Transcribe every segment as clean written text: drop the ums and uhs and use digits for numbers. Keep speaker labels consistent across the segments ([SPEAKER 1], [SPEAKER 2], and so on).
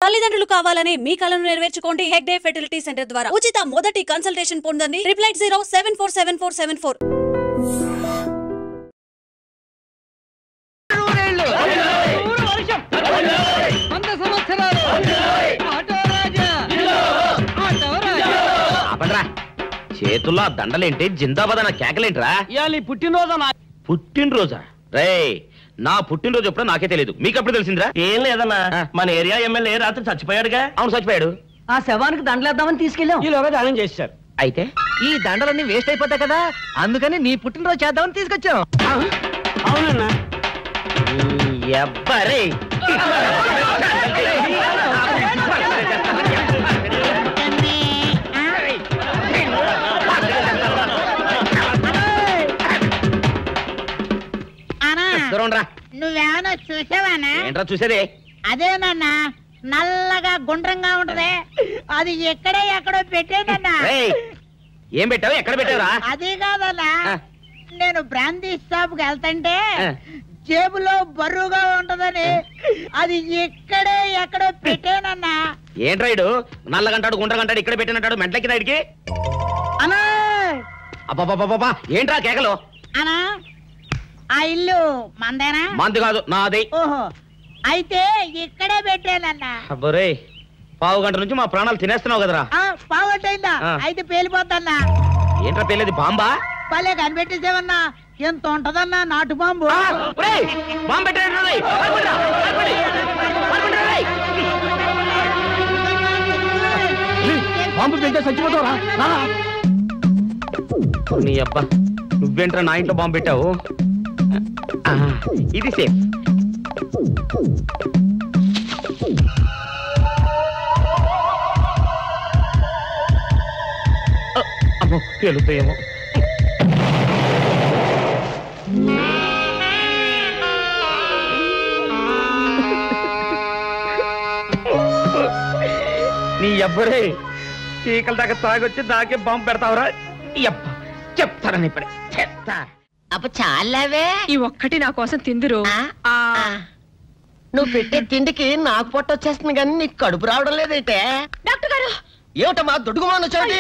[SPEAKER 1] తల్లిదండ్రులు కావాలని మీ కలను నెరవేర్చుకోండి హెగ్డే ఫెర్టిలిటీ సెంటర్ ద్వారా ఉచిత మొదటి కన్సల్టేషన్ పొందండి 8807474474.
[SPEAKER 2] చేతుల్లో దండలేంటి జిందాబాద్ అన్న కేకలేంట్రా? పుట్టినరోజా? రే నా పుట్టినరోజు ఎప్పుడో నాకే తెలియదు, మీకప్పుడు తెలిసిందిరా?
[SPEAKER 3] ఏం లేదన్నా, మన ఏరియా ఎమ్మెల్యే రాత్రి చచ్చిపోయాడుగా.
[SPEAKER 2] అవును చచ్చిపోయాడు.
[SPEAKER 4] ఆ శవానికి దండలేద్దామని తీసుకెళ్ళాం.
[SPEAKER 3] ఈలోగా దానం చేశారు.
[SPEAKER 2] అయితే
[SPEAKER 4] ఈ దండలన్నీ వేస్ట్ అయిపోతాయి కదా, అందుకని నీ పుట్టినరోజు చేద్దామని తీసుకొచ్చాం.
[SPEAKER 3] అవునన్నా.
[SPEAKER 2] ఎవ్వరే
[SPEAKER 5] నువ్వేమన్నా చూసావానా?
[SPEAKER 2] ఏంట్రా చూసేదే?
[SPEAKER 5] అదేనన్నా, నల్లగా గుండ్రంగా ఉంటది, అది ఎక్కడో పెట్టేనన్నా.
[SPEAKER 2] ఏం పెట్టావు? ఎక్కడ పెట్టావురా?
[SPEAKER 5] అది కాదన్నా, నేను బ్రాందీ షాప్ కి వెళ్తుంటే జేబులో బరువుగా ఉంటదని అది ఎక్కడో పెట్టేనన్నా.
[SPEAKER 2] ఏంట్రా ఇడు నల్లగంటాడు గుండ్రగంటాడు ఇక్కడ పెట్టినట్టాడు మెంట్లకి నాయుడికి?
[SPEAKER 5] అన్నా
[SPEAKER 2] అబ్బాబాబాబా ఏంట్రా కేకలు?
[SPEAKER 5] అన్నా ఆ ఇల్లు మందేనా?
[SPEAKER 2] మంది కాదు, నాది.
[SPEAKER 5] ఓహో, అయితే ఇక్కడే పెట్టానన్నా.
[SPEAKER 2] అబ్బరే, పావు గంట నుంచి మా ప్రాణాలు తినేస్తున్నావు కదరా.
[SPEAKER 5] పావట్టయిందా? అయితే పేలిపోతాన్నా.
[SPEAKER 2] ఏంట్రా పేలేది? బాంబా?
[SPEAKER 5] పలే కనిపెట్టేసేవన్నా, ఎంత ఉంటదన్నా నాటు బాంబు.
[SPEAKER 2] బాంబు పెట్టాడు.
[SPEAKER 3] బాంబు తింటే చచ్చిపోతావురా?
[SPEAKER 2] నీ అబ్బా, నువ్వేంట్రా నా ఇంట్లో బాంబు పెట్టావు? ఇది సేఫ్. అమ్మో పేలుతాయేమో. నీ అబ్బరే, చీకల దాకా తాగొచ్చి దాకే బాంబు పెడతావురా? చెప్తారని ఇప్పుడే చెప్తా.
[SPEAKER 5] అప్పుడు చాలావే,
[SPEAKER 6] ఈ ఒక్కటి నా కోసం తిందురు.
[SPEAKER 4] నువ్వు పెట్టే తిండికి నాకు పొట్ట వచ్చేస్తుంది కానీ నీకు కడుపు రావడం లేదైతే.
[SPEAKER 6] డాక్టర్ గారు,
[SPEAKER 4] ఏమిటమ్మా దుడుగుమాను చోటి?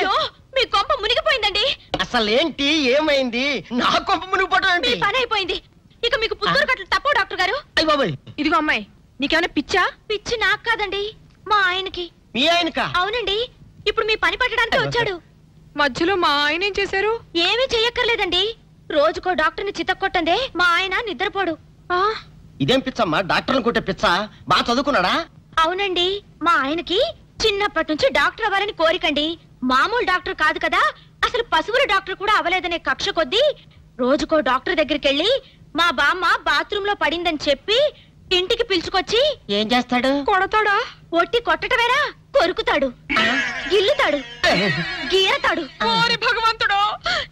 [SPEAKER 6] మీ కొంప మునిగిపోయిందండి.
[SPEAKER 4] అసలు ఏంటి, ఏమైంది? నా కొంప మునిగిపోవడం
[SPEAKER 6] మీ పని అయిపోయింది. ఇక మీకు పుత్తూరు కట్టలు తప్పవు డాక్టర్ గారు.
[SPEAKER 4] అయ్య బాబాయ్,
[SPEAKER 6] ఇదిగో అమ్మాయి, నీకేమైనా పిచ్చా? పిచ్చి నాకు కాదండి, మా ఆయనకి.
[SPEAKER 4] మీ ఆయనకా?
[SPEAKER 6] అవునండి, ఇప్పుడు మీ పని పట్టడానికి వచ్చాడు. మధ్యలో మా ఆయన ఏం చేశారు? ఏమీ చెయ్యక్కర్లేదండి, రోజుకో డాక్టర్ని చితక్కొట్టందే మా ఆయన నిద్రపోడు.
[SPEAKER 4] ఇదేం పిచ్చమ్మా, డాక్టర్ని కొట్టే పిచ్చ? బాగా చదువుకున్నాడా?
[SPEAKER 6] అవునండి, మా ఆయనకి చిన్నప్పటి నుంచి డాక్టర్ అవ్వాలని కోరికండి. మామూలు డాక్టర్ కాదు కదా, అసలు పశువుల డాక్టర్ కూడా అవ్వలేదనే కక్ష కొద్దీ రోజుకో డాక్టర్ దగ్గరికి వెళ్ళి మా బామ్మ బాత్రూమ్ లో పడిందని చెప్పి ఇంటికి పిలుచుకొచ్చి
[SPEAKER 4] ఏం చేస్తాడు?
[SPEAKER 6] కొడతాడా? ఒట్టి కొట్టటమేరా, కొరుకుతాడు, గిల్లుతాడు, గీరతాడు. ఓరి భగవంతుడు,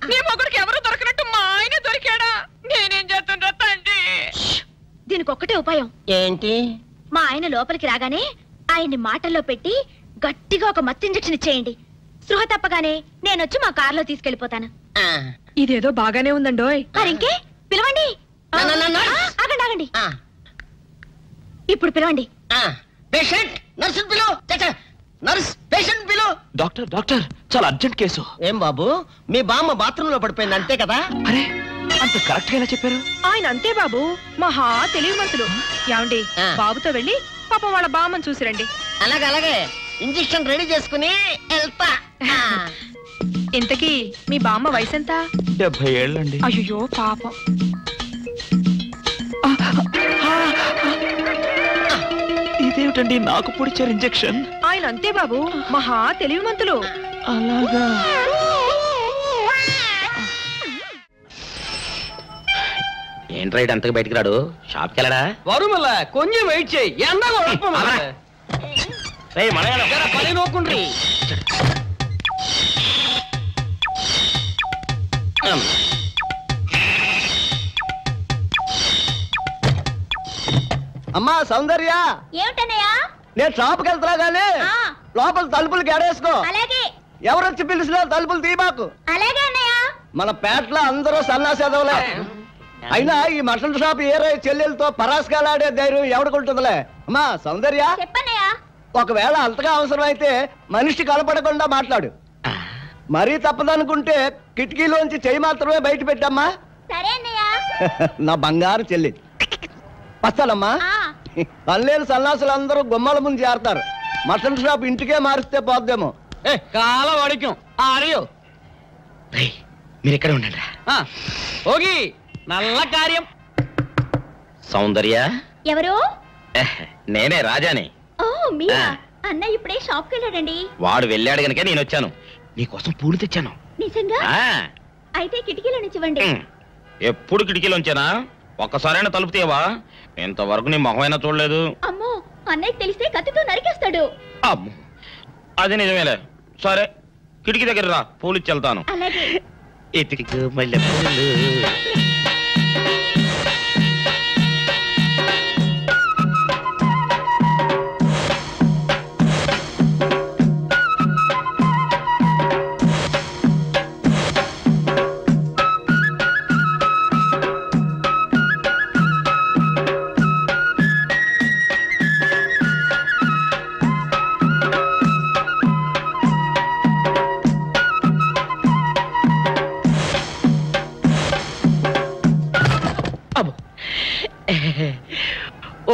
[SPEAKER 6] నీ మొగుడికి ఎవరు దొరకనట్టు మా ఆయన దొరికాడా? నేనేం చేస్తుండ్రా తండ్రి? దీనికి ఒక్కటే ఉపాయం.
[SPEAKER 4] ఏంటి?
[SPEAKER 6] మా ఆయన లోపలికి రాగానే ఆయన్ని మాటల్లో పెట్టి గట్టిగా ఒక మత్తు ఇంజెక్షన్ ఇచ్చేయండి. స్పృహ తప్పగానే నేనొచ్చి మా కారులో తీసుకెళ్లిపోతాను. ఇదేదో బాగానే ఉందండోయ్. మరింకే పిలవండి. ఆగండి ఆగండి, ఇప్పుడు పిలవండి.
[SPEAKER 2] డాక్టర్ డాక్టర్, చాలా అర్జెంట్ కేసు.
[SPEAKER 4] ఏం బాబు, మీ బామ్మ బాత్రూమ్ లో పడిపోయింది అంతే కదా?
[SPEAKER 2] అరే, అంత కరెక్ట్ గా ఎలా చెప్పారు?
[SPEAKER 6] ఆయన అంతే బాబు, మహా తెలివి మనసులు. ఏమండి, బాబుతో వెళ్ళి పాపం వాళ్ళ బామ్మని చూసిరండి.
[SPEAKER 4] అలాగే అలాగే, ఇంజెక్షన్ రెడీ చేసుకుని వెళ్తా.
[SPEAKER 6] ఇంతకీ మీ బామ్మ వయసు ఎంత?
[SPEAKER 2] 70 ఏళ్ళండి.
[SPEAKER 6] అయ్యో పాపం.
[SPEAKER 2] ఇదేమిటండి నాకు పొడిచారు ఇంజెక్షన్?
[SPEAKER 6] ఆయన అంతే బాబు, మహా తెలివి మంతులు.
[SPEAKER 2] అలాగా? ఏంట్రా ఇటు అంతగా బయటికి రాడు? షాప్కి వెళ్ళడా?
[SPEAKER 3] వరుమల్ల కొంచెం వెయిట్ చేయి, ఎండ పని నోకుండ్రి.
[SPEAKER 4] అమ్మా సౌందర్య,
[SPEAKER 5] ఏమిటన్నయ్యా?
[SPEAKER 4] నేను షాప్కి వెళ్తున్నా గానీ లోపల తలుపులు గడేసుకో.
[SPEAKER 5] అలాగే.
[SPEAKER 4] ఎవరొచ్చి పిలిచినా తలుపులు తీయబాకు.
[SPEAKER 5] అలాగే అన్నయ్య.
[SPEAKER 4] మన పేటలో అందరూ సన్నాసేదవులే. అయినా ఈ మటన్ షాప్ ఏరే చెల్లెలతో పరాస్కాలాడే ధైర్యం ఎవడుకుంటుందిలే. అమ్మా సౌందర్య,
[SPEAKER 5] చెప్పన్నయ్య.
[SPEAKER 4] ఒకవేళ అంతగా అవసరమైతే మనిషి కనపడకుండా మాట్లాడు. మరీ తప్పదనుకుంటే కిటికీలోంచి చెయ్యి మాత్రమే బయట పెట్టమ్మా.
[SPEAKER 6] సరే అన్నయ్య.
[SPEAKER 4] నా బంగారు చెల్లి. వస్తానమ్మా. పల్లెలు సన్నాసులందరూ గుమ్మల ముందు చేరతారు. మటన్ షాప్ ఇంటికే మారిస్తే పోద్దేమో.
[SPEAKER 3] కాల వాడికం ఆడియో
[SPEAKER 2] మీరు ఎక్కడ ఉండండి.
[SPEAKER 3] ఓగి నల్ల కార్యం.
[SPEAKER 2] సౌందర్య
[SPEAKER 6] ఎవరు?
[SPEAKER 2] నేనే రాజాని.
[SPEAKER 6] ఓ మీరా? అన్నయ్య ఇప్పుడే షాప్ కి వెళ్ళాడండి.
[SPEAKER 2] వాడు వెళ్ళాడు గనుక నేను వచ్చాను. నీకోసం పూలు తెచ్చాను.
[SPEAKER 6] నిజంగా? అయితే కిటికీలో నుంచి ఇవ్వండి.
[SPEAKER 2] ఎప్పుడు కిటికీలో ఉంచానా? ఒక్కసారైనా తలుపు తీయవా? ఇంతవరకు నీ మొహమైనా చూడలేదు.
[SPEAKER 6] అమ్మో, అన్నయ్య తెలిస్తే కత్తితో నరికేస్తాడు.
[SPEAKER 2] అమ్మో, అది నిజమేలే. సరే, కిటికీ దగ్గర రా, పూలు ఇచ్చి వెళ్తాను.
[SPEAKER 6] అలాగే.
[SPEAKER 2] ఎతికి మల్లె పూలు.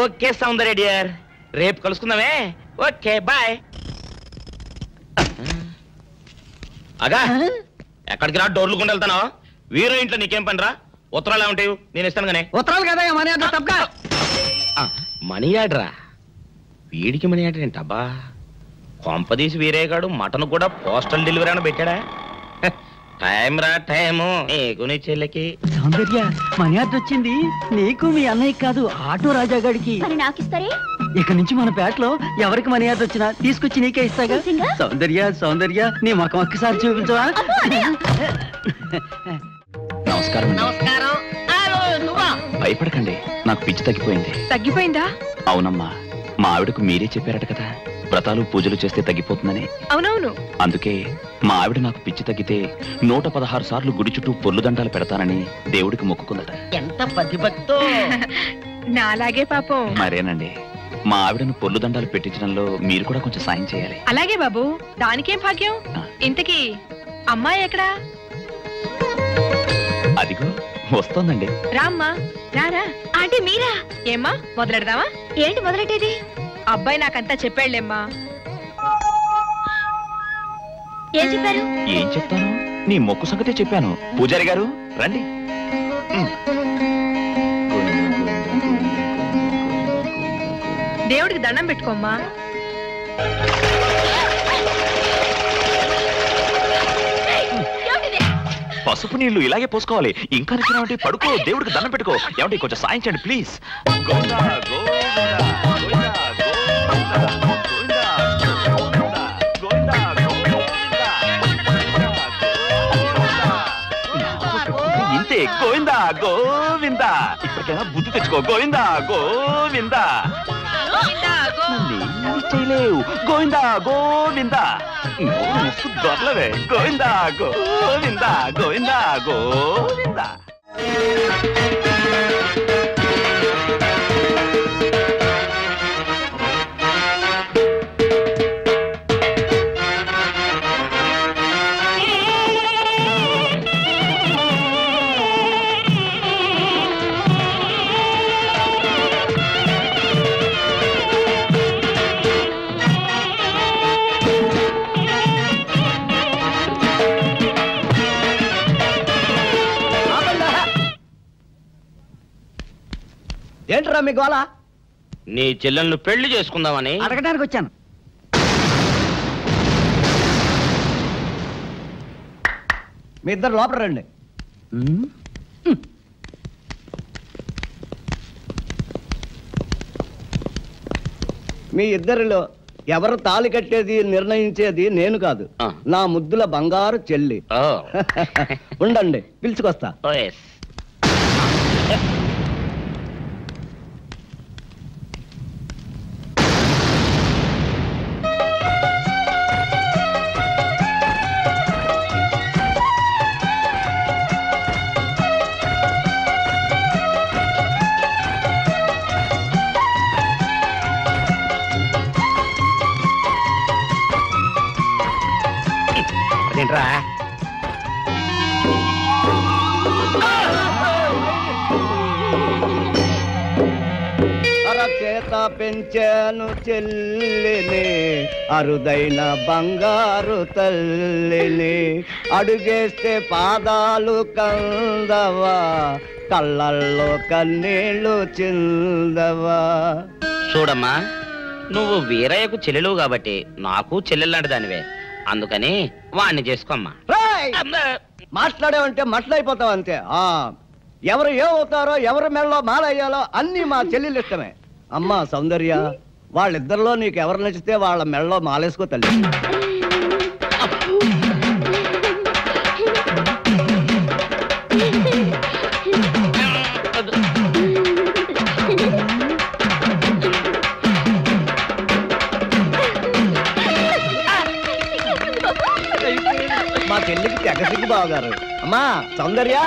[SPEAKER 2] ఓకే సౌందర్య డియర్, రేపు కలుసుకుందామే. Okay bye. అగా ఎక్కడికి రా, డోర్లు కొండ వెళ్తానా? వీరో ఇంట్లో నీకేం పని రా? ఉత్తరాలు ఏమంటావు? నేను ఇస్తాను గానే.
[SPEAKER 3] ఉత్తరాలు కదా మనీ ఆర్డర్ తప్ప.
[SPEAKER 2] మనీ ఆర్డరా? వీడికి మనీ ఆర్డర్ ఏంటబ్బా? కొంపదీసి వీరేగాడు మటన్ కూడా పోస్టల్ డెలివరీ అని పెట్టాడా? టైం రా టైము నీకు నీ చెల్లెకి.
[SPEAKER 3] సౌందర్య మనీ ఆర్డర్ వచ్చింది. నీకు మీ అన్నయ్య కాదు, ఆటో రాజా గారికి.
[SPEAKER 6] మరి నాకిస్తారే?
[SPEAKER 3] ఇక నుంచి మన పేటలో ఎవరికి మనీ ఆర్డర్ వచ్చినా తీసుకొచ్చి నీకే ఇస్తాగా. సౌందర్య సౌందర్య నీ ముఖం ఒక్కసారి చూపించవా?
[SPEAKER 2] నమస్కారం.
[SPEAKER 5] నమస్కారం.
[SPEAKER 2] భయపడకండి, నాకు పిచ్చి తగ్గిపోయింది.
[SPEAKER 6] తగ్గిపోయిందా?
[SPEAKER 2] అవునమ్మా, మా ఆవిడకు మీరే చెప్పారట కదా, వ్రతాలు పూజలు చేస్తే తగ్గిపోతుందని.
[SPEAKER 6] అవునవును.
[SPEAKER 2] అందుకే మా ఆవిడ నాకు పిచ్చి తగ్గితే 116 సార్లు గుడి చుట్టూ పొర్లు దండాలు పెడతానని దేవుడికి మొక్కుకుందట.
[SPEAKER 5] ఎంత పతిభక్తో.
[SPEAKER 6] నాలాగే పాపం.
[SPEAKER 2] మరేనండి, మా ఆవిడను పొర్లు దండాలు పెట్టించడంలో మీరు కూడా కొంచెం సాయం చేయాలి.
[SPEAKER 6] అలాగే బాబు, దానికేం భాగ్యం. ఇంతకీ అమ్మాయి ఎక్కడా?
[SPEAKER 2] అదిగో వస్తోందండి.
[SPEAKER 6] రామ్మా, రారా. అంటే మీరా? ఏమ్మా మొదలెడదామా? ఏంటి మొదలెట్టేది? అబ్బాయి నాకంతా చెప్పాడులేమ్మా. ఏం చెప్పారు?
[SPEAKER 2] ఏం చెప్తాను, నీ మొక్కు సంగతే చెప్పాను. పూజారి గారు రండి.
[SPEAKER 6] దేవుడికి దండం పెట్టుకోమ్మా.
[SPEAKER 2] పసుపు నీళ్లు ఇలాగే పోసుకోవాలి. ఇంకా నచ్చినావంటే పడుకో, దేవుడికి దండం పెట్టుకో. ఏమంటే కొంచెం సాయం చేయండి ప్లీజ్. ఇంతే, గోవిందా గోవిందా. ఇప్పటికైనా బుద్ధి తెచ్చుకో. గోవిందా గోవిందా. చేయలేవు. గోవిందా గోవిందా. దొరలవే. గోవిందా గోవిందా గోవిందా గోవిందా.
[SPEAKER 4] ఏంట్రా మీ గోళ?
[SPEAKER 2] నీ చెల్లెళ్ళు పెళ్లి చేసుకుందామని
[SPEAKER 3] అడగడానికి వచ్చాను.
[SPEAKER 4] మీ ఇద్దరు లోపల రండి. మీ ఇద్దరిలో ఎవరు తాళి కట్టేది నిర్ణయించేది నేను కాదు, నా ముద్దుల బంగారు చెల్లి. ఉండండి, పిలుచుకొస్తా.
[SPEAKER 2] ఏంట్రా?
[SPEAKER 4] అరచేత పెంచాను చెల్లిని, అరుదైన బంగారు తల్లిని, అడుగేస్తే పాదాలు కందవా, కళ్ళల్లో కన్నీళ్ళు చిందవా.
[SPEAKER 2] చూడమ్మా, నువ్వు వీరయ్యకు చెల్లెలు కాబట్టి నాకు చెల్లెల్లాంటి దానివే, అందుకని వాణ్ణి చేసుకోమ్మా.
[SPEAKER 4] మాట్లాడావంటే మట్లయిపోతావు అంతే. ఎవరు ఏమవుతారో, ఎవరి మెళ్ళలో మాలయ్యాలో అన్ని మా చెల్లెలు ఇష్టమే. అమ్మా సౌందర్య, వాళ్ళిద్దరిలో నీకు ఎవరు నచ్చితే వాళ్ళ మెళ్ళలో మాలేసుకో తల్లి. మా చెల్లికి తెగసిగ్గు బావగారు. అమ్మా సౌందర్య,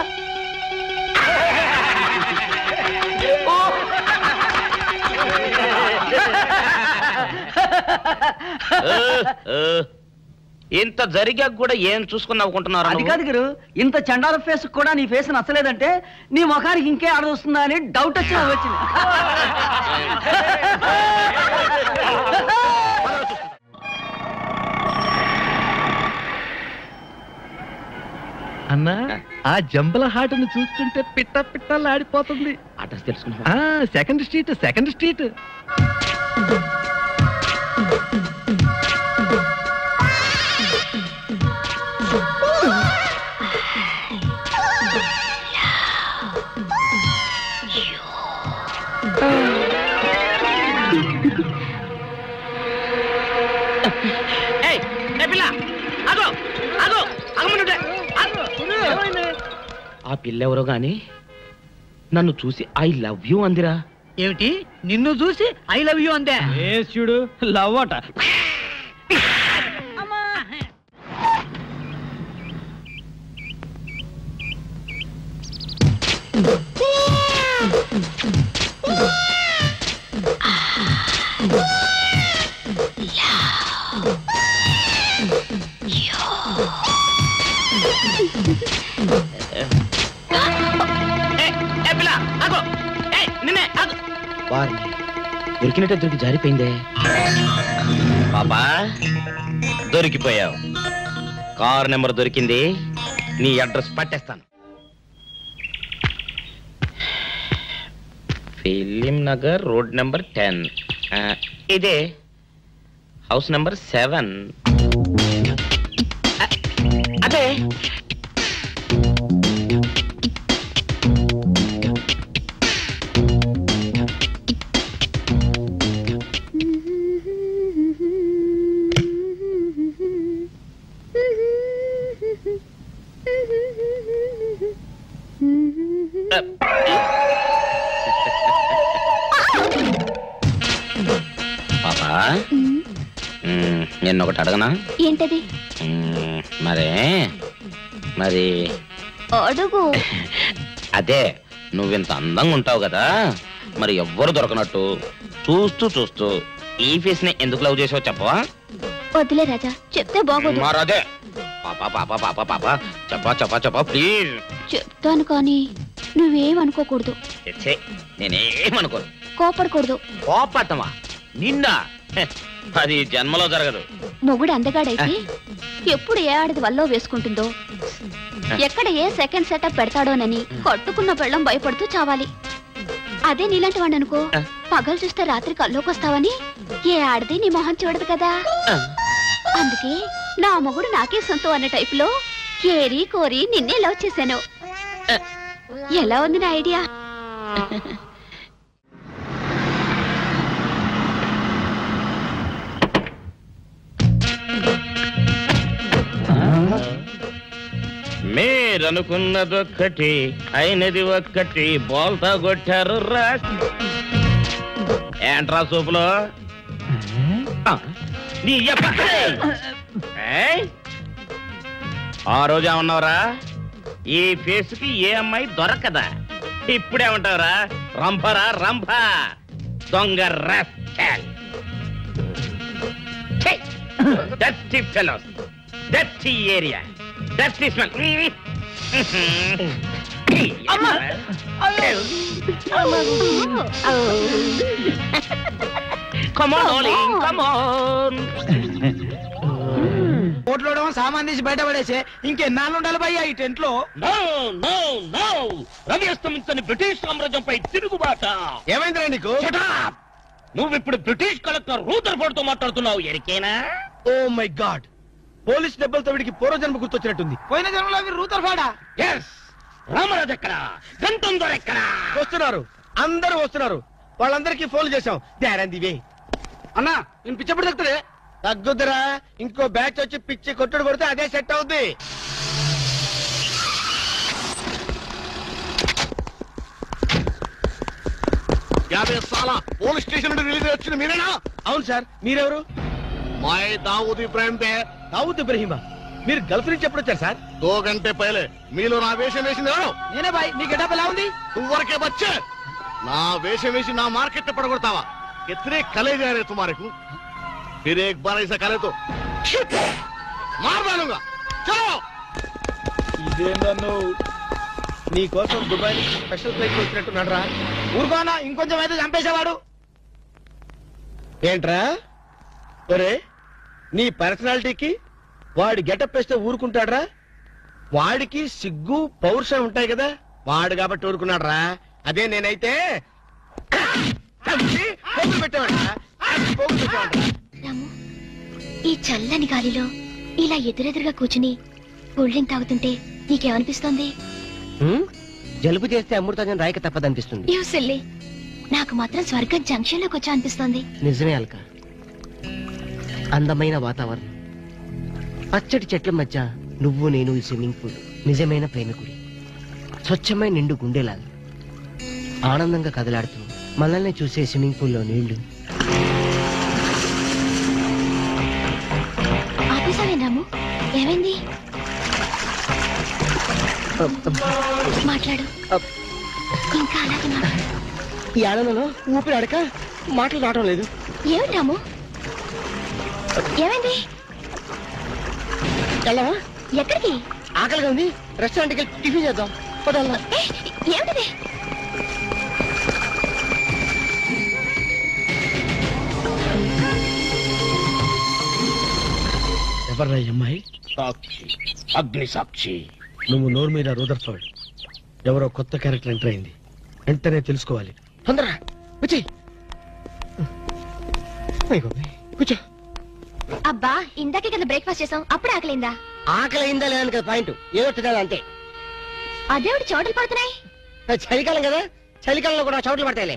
[SPEAKER 2] ఇంత జరిగాక కూడా ఏం చూసుకుని నవ్వుకుంటున్నారు?
[SPEAKER 3] అది కాదు గురు, ఇంత చండాల ఫేస్ కూడా నీ ఫేస్ నచ్చలేదంటే నీ ముఖానికి ఇంకే ఆడదొస్తుందా అని డౌట్ వచ్చి వచ్చింది.
[SPEAKER 7] అన్నా, ఆ జంబల హాటును చూస్తుంటే పిట్ట పిట్టలాడిపోతుంది.
[SPEAKER 2] అడ్రస్ తెలుసుకున్నా?
[SPEAKER 7] Second street.
[SPEAKER 2] ఆ పిల్లెవరో గాని నన్ను చూసి ఐ లవ్ యూ అందిరా.
[SPEAKER 5] ఏమిటి, నిన్ను చూసి ఐ లవ్ యూ అందే?
[SPEAKER 3] చూడు, లవ్ అట.
[SPEAKER 2] దొరికినట్టే దొరికి జారిపోయిందే. పాపా దొరికిపోయావు. కారు నెంబర్ దొరికింది, నీ అడ్రస్ పట్టేస్తాను. Film Nagar, road number 10. ఇదే హౌస్ నెంబర్ 7. అదే పాపా, నిన్నొకటి అడగనా?
[SPEAKER 6] ఏంటది?
[SPEAKER 2] మరి
[SPEAKER 6] అడుగు.
[SPEAKER 2] అదే, నువ్వింత అందంగా ఉంటావు కదా, మరి ఎవ్వరు దొరకనట్టు చూస్తూ ఈ ఫేస్ ని ఎందుకు లవ్ చేసావు చెప్పవా?
[SPEAKER 6] వద్దులే రాజా, చెప్తే బాగోదు.
[SPEAKER 2] మరదే చెప్పా ప్లీజ్.
[SPEAKER 6] చెప్తాను కానీ నువ్వేమనుకోకూడదు.
[SPEAKER 2] నేనేమనుకోను.
[SPEAKER 6] కోపడకూడదు.
[SPEAKER 2] కోపడతావా? నిన్న అది జన్మలో జరగదు.
[SPEAKER 6] మొగుడు అందగాడైతే ఎప్పుడు ఏ ఆడది వల్లో వేసుకుంటుందో, ఎక్కడ ఏ సెకండ్ సెటప్ పెడతాడోనని కట్టుకున్న పెళ్ళం భయపడుతూ చావాలి. అదే నీలాంటి వాడిని అనుకో, పగలు చూస్తే రాత్రి కల్లోకొస్తావని ఏ ఆడది నీ మొహం చూడదు కదా. అందుకే నా మొగుడు నాకే సొంతం అన్న టైపులో ఏరి కోరి నిన్నే లవ్ చేశాను. ఎలా ఉంది నా ఐడియా?
[SPEAKER 2] మీరనుకున్నదొక్కటి అయినది ఒక్కటి, బోల్తా కొట్టారు రా. ఏంట్రా సూపులో ఆ రోజు ఏమన్నావురా? ఈ ఫేస్ కి ఏ అమ్మాయి దొరకదా? ఇప్పుడేమంటావురా? రంభరా రంభ, దొంగ rascal. Dirty fellows, dirty area, dirty smell. Come on, darling, come on.
[SPEAKER 5] కోట్లో సామాన్ తీసి బయట పడేసే ఇంకెన్నాళ్ళు ఉండాలి భయ్యా ఈ టెంట్ లో?
[SPEAKER 2] రవి అస్తమించని బ్రిటిష్ సామ్రాజ్యంపై తిరుగుబాట.
[SPEAKER 5] ఏమైందిరా నీకు?
[SPEAKER 2] నువ్వు ఇప్పుడు బ్రిటిష్ కలెక్టర్ రూదర్ఫోర్డ్ తో మాట్లాడుతున్నావు, ఎరికేనా?
[SPEAKER 5] ఓ మై గాడ్, పోలీస్ దెబ్బలతో వీడికి పూర్వజన్మ గుర్తొచ్చినట్టుంది. పోయిన జన్మలో మీరు రూతర్ఫోర్డా?
[SPEAKER 2] ఎస్. రామరాజు ఎక్కడా? గంటం దొర ఎక్కడా?
[SPEAKER 5] వస్తున్నారు, అందరూ వస్తున్నారు. వాళ్ళందరికీ ఫోన్ చేశాం. దివే అన్నా, నేను పిచ్చప్పుడు తగ్గుతుంది. తగ్గుద్దురా, ఇంకో బ్యాచ్ వచ్చి పిచ్చి కొట్టుడు కొడితే అదే సెట్ అవుద్ది.
[SPEAKER 8] పోలీస్ స్టేషన్ నుండి రిలీజ్ వచ్చింది మీరేనా?
[SPEAKER 5] అవును సార్, మీరెవరు?
[SPEAKER 8] मैं दाऊद इब्राहिम थे।
[SPEAKER 5] దావుద్ ఇబ్రహీమా, మీరు గల్ఫ్ నుంచి ఎప్పుడు వచ్చారు సార్?
[SPEAKER 8] 2 घंटे पहले మీలో నా వేషం వేసింది ఎవరు?
[SPEAKER 5] నేనే బాయ్. మీ గెటప్ ఎలా ఉంది?
[SPEAKER 8] ఊరికే బచ్చే నా వేషం వేసి నా మార్కెట్ పడగొడతావా? कितने कले जा रहे तुम्हारे को? फिर एक बार ऐसा करे तो मार डालूंगा। चलो।
[SPEAKER 5] ఇదేందన్ను నీ కోసం దుబాయ్ స్పెషల్ ఫ్లైట్ వచ్చినట్టున్నాడు రా. ఊరుకోనా, ఇంకొంచెం అయితే చంపేసేవాడు. ఏంట్రా ఒరే, నీ పర్సనాలిటీకి వాడి గెటప్ వేస్తే ఊరుకుంటాడ్రా? వాడికి సిగ్గు పౌరుషం ఉంటాయి కదా, వాడు కాబట్టి ఊరుకున్నాడు రా. అదే నేనైతే
[SPEAKER 6] రాము, ఈ చల్లని గాలిలో ఇలా ఎదురెదురుగా కూర్చుని కూల్ డ్రింక్ తాగుతుంటే నీకేమనిపిస్తోంది?
[SPEAKER 3] జలుబు చేస్తే అమృతం రాయక తప్పదనిపిస్తుంది.
[SPEAKER 6] యూ సిల్లీ, నాకు మాత్రం స్వర్గం జంక్షన్ లోకి వచ్చా అనిపిస్తోంది.
[SPEAKER 3] నిజమే అల్క, అందమైన వాతావరణం, పచ్చటి చెట్ల మధ్య నువ్వు నేను ఈ స్విమ్మింగ్ పూల్ నిజమైన ప్రేమికుడి, స్వచ్ఛమైన నిండు గుండెలాగా ఆనందంగా కదలాడుతూ మనల్ని చూసే స్విమ్మింగ్ పూల్లో నీళ్లు.
[SPEAKER 6] ఆపేసావే రాము, ఏమైంది? మాట్లాడు, ఇంకా అలాగే మాట్లాడు.
[SPEAKER 3] ఈ ఆనందంలో ఊపిరి అడక మాటలు రావడం లేదు.
[SPEAKER 6] ఏమిటి రాము, ఏమైంది?
[SPEAKER 3] వెళ్ళవా?
[SPEAKER 6] ఎక్కడికి?
[SPEAKER 3] ఆకలిగా ఉంది, రెస్టారెంట్కి వెళ్ళి టిఫిన్ చేద్దాం. పదల్లా.
[SPEAKER 6] ఏమిటిది?
[SPEAKER 5] ఎవర్రా ఈ అమ్మాయి?
[SPEAKER 2] సాక్షి, అగ్ని సాక్షి.
[SPEAKER 5] నువ్వు నోరు మీద రూదర్ఫోర్డ్, ఎవరో కొత్త క్యారెక్టర్ ఎంటర్ అయింది, వెంటనే తెలుసుకోవాలి.
[SPEAKER 3] తొందరగా వచ్చి కూర్చో.
[SPEAKER 6] అబ్బా, ఇందాకే కదా బ్రేక్ఫాస్ట్ చేసాం, అప్పుడు ఆకలిందా?
[SPEAKER 3] ఆకలి అయిందా లేదని కదా పాయింట్, ఏదో తినాలి అంతే.
[SPEAKER 6] అదేవిడు చోటలు పడుతున్నాయి.
[SPEAKER 3] చలికాలం కదా, చలికాలంలో కూడా చోట్లు పడతాయిలే.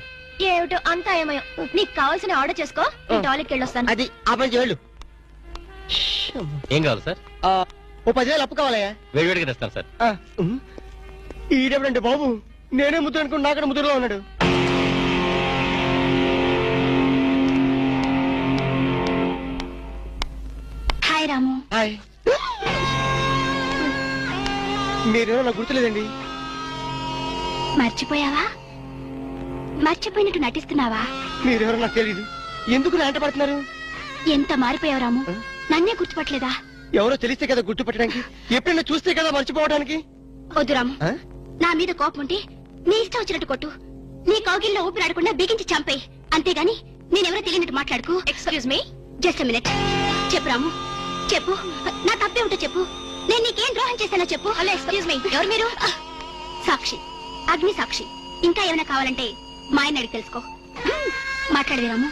[SPEAKER 6] ఏమిటో అంతా ఏమయో. నీకు కావాల్సిన ఆర్డర్ చేసుకో, నేను టాయిలెట్కి వెళ్ళొస్తాను.
[SPEAKER 3] అది ఆ పని చేయాలి.
[SPEAKER 2] ఏం కావాలి సార్?
[SPEAKER 3] ఓ 10,000 అప్పు కావాలయ్యా.
[SPEAKER 2] వేడివేడిగా తెస్తాను సార్.
[SPEAKER 3] ఈడెవడంటే బాబు, నేనే ముద్దు అనుకుని నాకడ ముద్దులో ఉన్నాడు.
[SPEAKER 6] హాయ్ రాము.
[SPEAKER 3] హాయ్. మీరేమో నాకు గుర్తులేదండి.
[SPEAKER 6] మర్చిపోయావా? మర్చిపోయినట్టు నటిస్తున్నావా?
[SPEAKER 3] మీరెవరో నాకు తెలీదు, ఎందుకు నా వెంట పడుతున్నారు?
[SPEAKER 6] ఎంత మారిపోయావు రాము, నన్నే గుర్తుపట్టలేదా?
[SPEAKER 3] ఎవరో తెలిస్తే కదా గుర్తుపట్టడానికి, ఎప్పుడైనా చూస్తే కదా మర్చిపోవడానికి.
[SPEAKER 6] వద్దు రాము, నా మీద కోపం ఉంటే నీ ఇష్టం వచ్చినట్టు కొట్టు, నీ కౌగిల్లో ఊపిరాడకుండా బిగించి చంపేయి, అంతేగాని నేనెవరో తెలియనట్టు మాట్లాడుకు. Excuse me, just minute. చెప్పు రాము, చెప్పు, నా తప్పే ఉంటే చెప్పు, నేను నీకేం ద్రోహం చేశానో చెప్పు. హలో, ఎక్స్క్యూజ్ మీ, ఎవరు మీరు? సాక్షి, అగ్ని సాక్షి. ఇంకా ఏమైనా కావాలంటే మా ఆయన అడిగి తెలుసుకో. మాట్లాడేది రాము,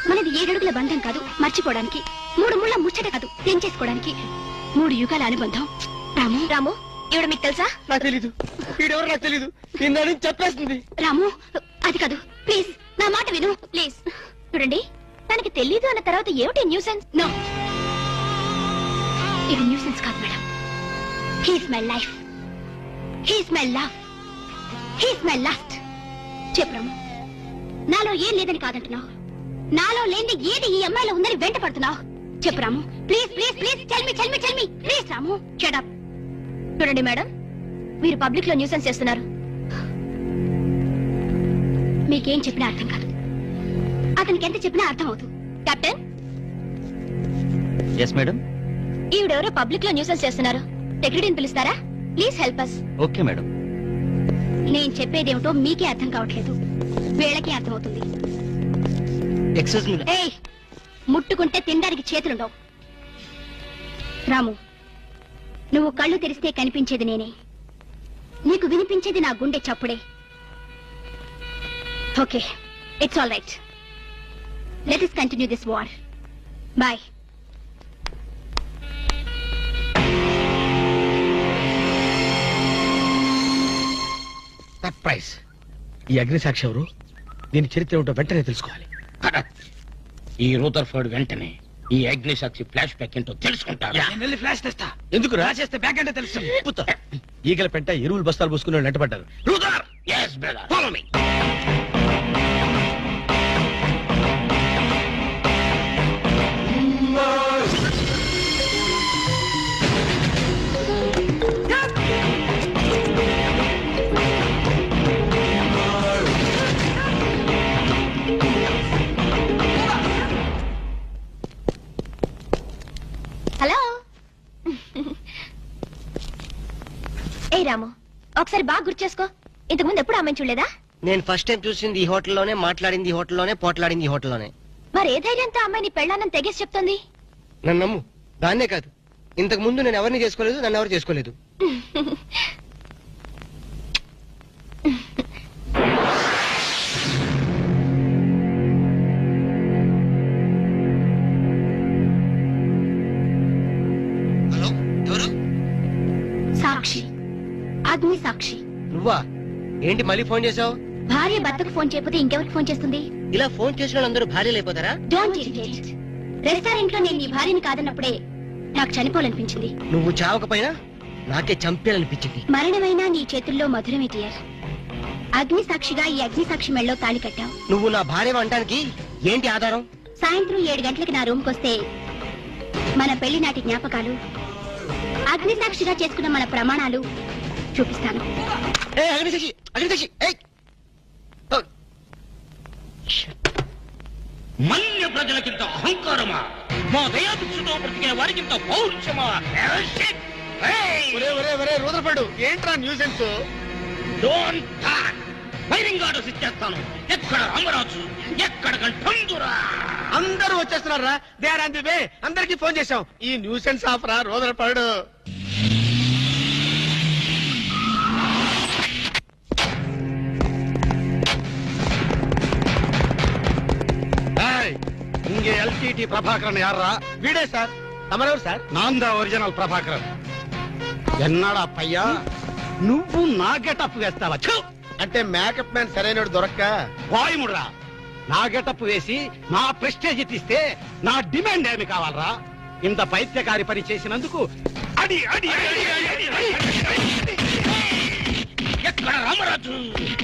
[SPEAKER 6] మనది 7 అడుగుల బంధం కాదు మర్చిపోవడానికి, 3 ముళ్ళ ముచ్చట కాదు తెంచేసుకోవడానికి, 3 యుగాల అనుబంధం. రాము, రాము, ఇవిడ మీకు తెలుసా?
[SPEAKER 3] నాకు తెలీదు, వీడెవరో నాకు తెలీదు, నిన్న చెప్పేస్తుంది.
[SPEAKER 6] రాము, అది కాదు, ప్లీజ్ నా మాట విను, ప్లీజ్. చూడండి, తనకి తెలీదు అన్న తర్వాత ఏమిటి న్యూసెన్స్? నో, ఇది న్యూసెన్స్ కాదు madam. He's my life, he's my love, he's my last. చెప్పు రాము, నాలో ఏం లేదని కాదంటున్నావు, నాలో లేని ఏది ఈ అమ్మాయిలో ఉందని వెంట పడుతున్నావు. చెప్పు Ramu, please please please, tell me please. Ramu, shut up. చూడండి మేడం, మీరు పబ్లిక్ లో న్యూసెన్స్ చేస్తున్నారు. మీకేం చెప్పినా అర్థం కాదు, అతనికి ఎంత చెప్పినా అర్థం అవుతుంది. కెప్టెన్.
[SPEAKER 3] Yes madam.
[SPEAKER 6] ఈవిడెవరో పబ్లిక్ లో న్యూసెన్స్ చేస్తున్నారు. సెక్రటరీని పిలుస్తారా? Please help us.
[SPEAKER 4] Okay madam.
[SPEAKER 6] నేను చెప్పేదేమిటో మీకే అర్థం కావట్లేదు, వీళ్ళకి అర్థమవుతుంది.
[SPEAKER 3] Excuse me.
[SPEAKER 6] ఏయ్, ముట్టుకుంటే తినడానికి చేతులుండవు. రాము, నువ్వు కళ్ళు తెరిస్తే కనిపించేది నేనే, నీకు వినిపించేది నా గుండె చప్పుడే. Okay, it's all right. Let us continue this war. Bye.
[SPEAKER 5] Surprise. ఈ అగ్నిసాక్షి ఎవరు? దీని చరిత్ర ఏమిటో వెంటనే తెలుసుకోవాలి.
[SPEAKER 2] ఈ రూదర్ఫర్డ్ వెంటనే ఈ అగ్నిసాక్షి ఫ్లాష్ బ్యాక్ ఏంటో తెలుసుకుంటారా?
[SPEAKER 5] ఫ్లాష్ తెస్తా. ఎందుకు రాసేస్తే బ్యాక్ అంటే తెలుసు. ఈగల పెంట ఎరువులు బస్తాలు పోసుకుని నెట్టబడ్డారు.
[SPEAKER 2] రూదర్, yes brother, follow me.
[SPEAKER 6] Hello. ఏ రాము, ఒకసారి బాగా గుర్తు చేసుకో. ఇంతకుముందు ఎప్పుడు అమ్మాయిని చూడలేదా?
[SPEAKER 3] నేను ఫస్ట్ టైం చూసింది ఈ హోటల్లోనే, మాట్లాడింది ఈ హోటల్లోనే, పోట్లాడింది ఈ హోటల్లోనే.
[SPEAKER 6] మరి ఏ ధైర్యంతో అమ్మాయిని పెళ్ళానని తెగేసి చెప్తుంది?
[SPEAKER 3] నన్ను నమ్ము. దాన్నే కాదు, ఇంతకు ముందు నేను ఎవరిని చేసుకోలేదు, నన్ను ఎవరు చేసుకోలేదు. హలో, ఎవరు?
[SPEAKER 6] సాక్షి, అగ్ని సాక్షి.
[SPEAKER 3] నువ్వా? ఏంటి మళ్ళీ ఫోన్ చేసావు?
[SPEAKER 6] భార్య భర్తకు ఫోన్ చేయకపోతే ఇంకెవరికి ఫోన్ చేస్తుంది?
[SPEAKER 3] ఇలా ఫోన్ చేసిన వాళ్ళందరూ భార్యలు అయిపోతారా?
[SPEAKER 6] Don't irritate. రెస్టారెంట్ లో నేను నీ భార్యని కాదన్నప్పుడే నాకు చనిపోవాలనిపించింది.
[SPEAKER 3] నువ్వు చావకపోయినా నాకే చంపేయాలనిపించింది.
[SPEAKER 6] మరణమైనా నీ చేతుల్లో మధురమే డియర్. అగ్ని సాక్షిగా ఈ అగ్ని సాక్షి మెళ్ళలో తాళి కట్టావు.
[SPEAKER 3] నువ్వు నా భార్య అనడానికి ఏంటి ఆధారం?
[SPEAKER 6] సాయంత్రం 7 గంటలకి నా రూమ్ కొస్తే మన పెళ్లి నాటి జ్ఞాపకాలు, అగ్ని సాక్షిగా చేసుకున్న మన ప్రమాణాలు చూపిస్తాను.
[SPEAKER 2] మన్య ప్రజలకింత అహంకారమా? మా దయాభిక్షతో బ్రతికే వారికింత పౌరుషమా?
[SPEAKER 5] రూదర్ఫర్డ్, ఏంట్రా nuisance?
[SPEAKER 2] Don't talk. Firing orders ఇచ్చేస్తాను. ఎక్కడ రామరాజు, ఎక్కడ కంఠందురా?
[SPEAKER 5] అందరూ వచ్చేస్తున్నారా? They are on the way. అందరికి ఫోన్ చేశాం. ఈ న్యూసెన్స్ ఆఫ్ రా రూదర్ఫర్డ్.
[SPEAKER 8] இங்கே எல்டிடி பிரபாகரன் யாரா?
[SPEAKER 5] వీడే సార్. తమరెవరు సార్?
[SPEAKER 8] நான் தான் ఒరిజినల్ ప్రభాకరన్. ఎన్నాడా పయ్యా, నువ్వు నా గెటప్ వేస్తావా?
[SPEAKER 5] అంటే మేకప్ మ్యాన్ సరైనడు దొరక్క
[SPEAKER 8] వాయుముడ్రా. నా గెటప్ వేసి నా ప్రెస్టేజ్ తీస్తే నా డిమాండ్ ఏమి కావాలరా? ఇంత పైత్యకారి పని చేసినందుకు అడి అడి అడి అడి అడి.
[SPEAKER 2] ఎక్కడ రామరాజు,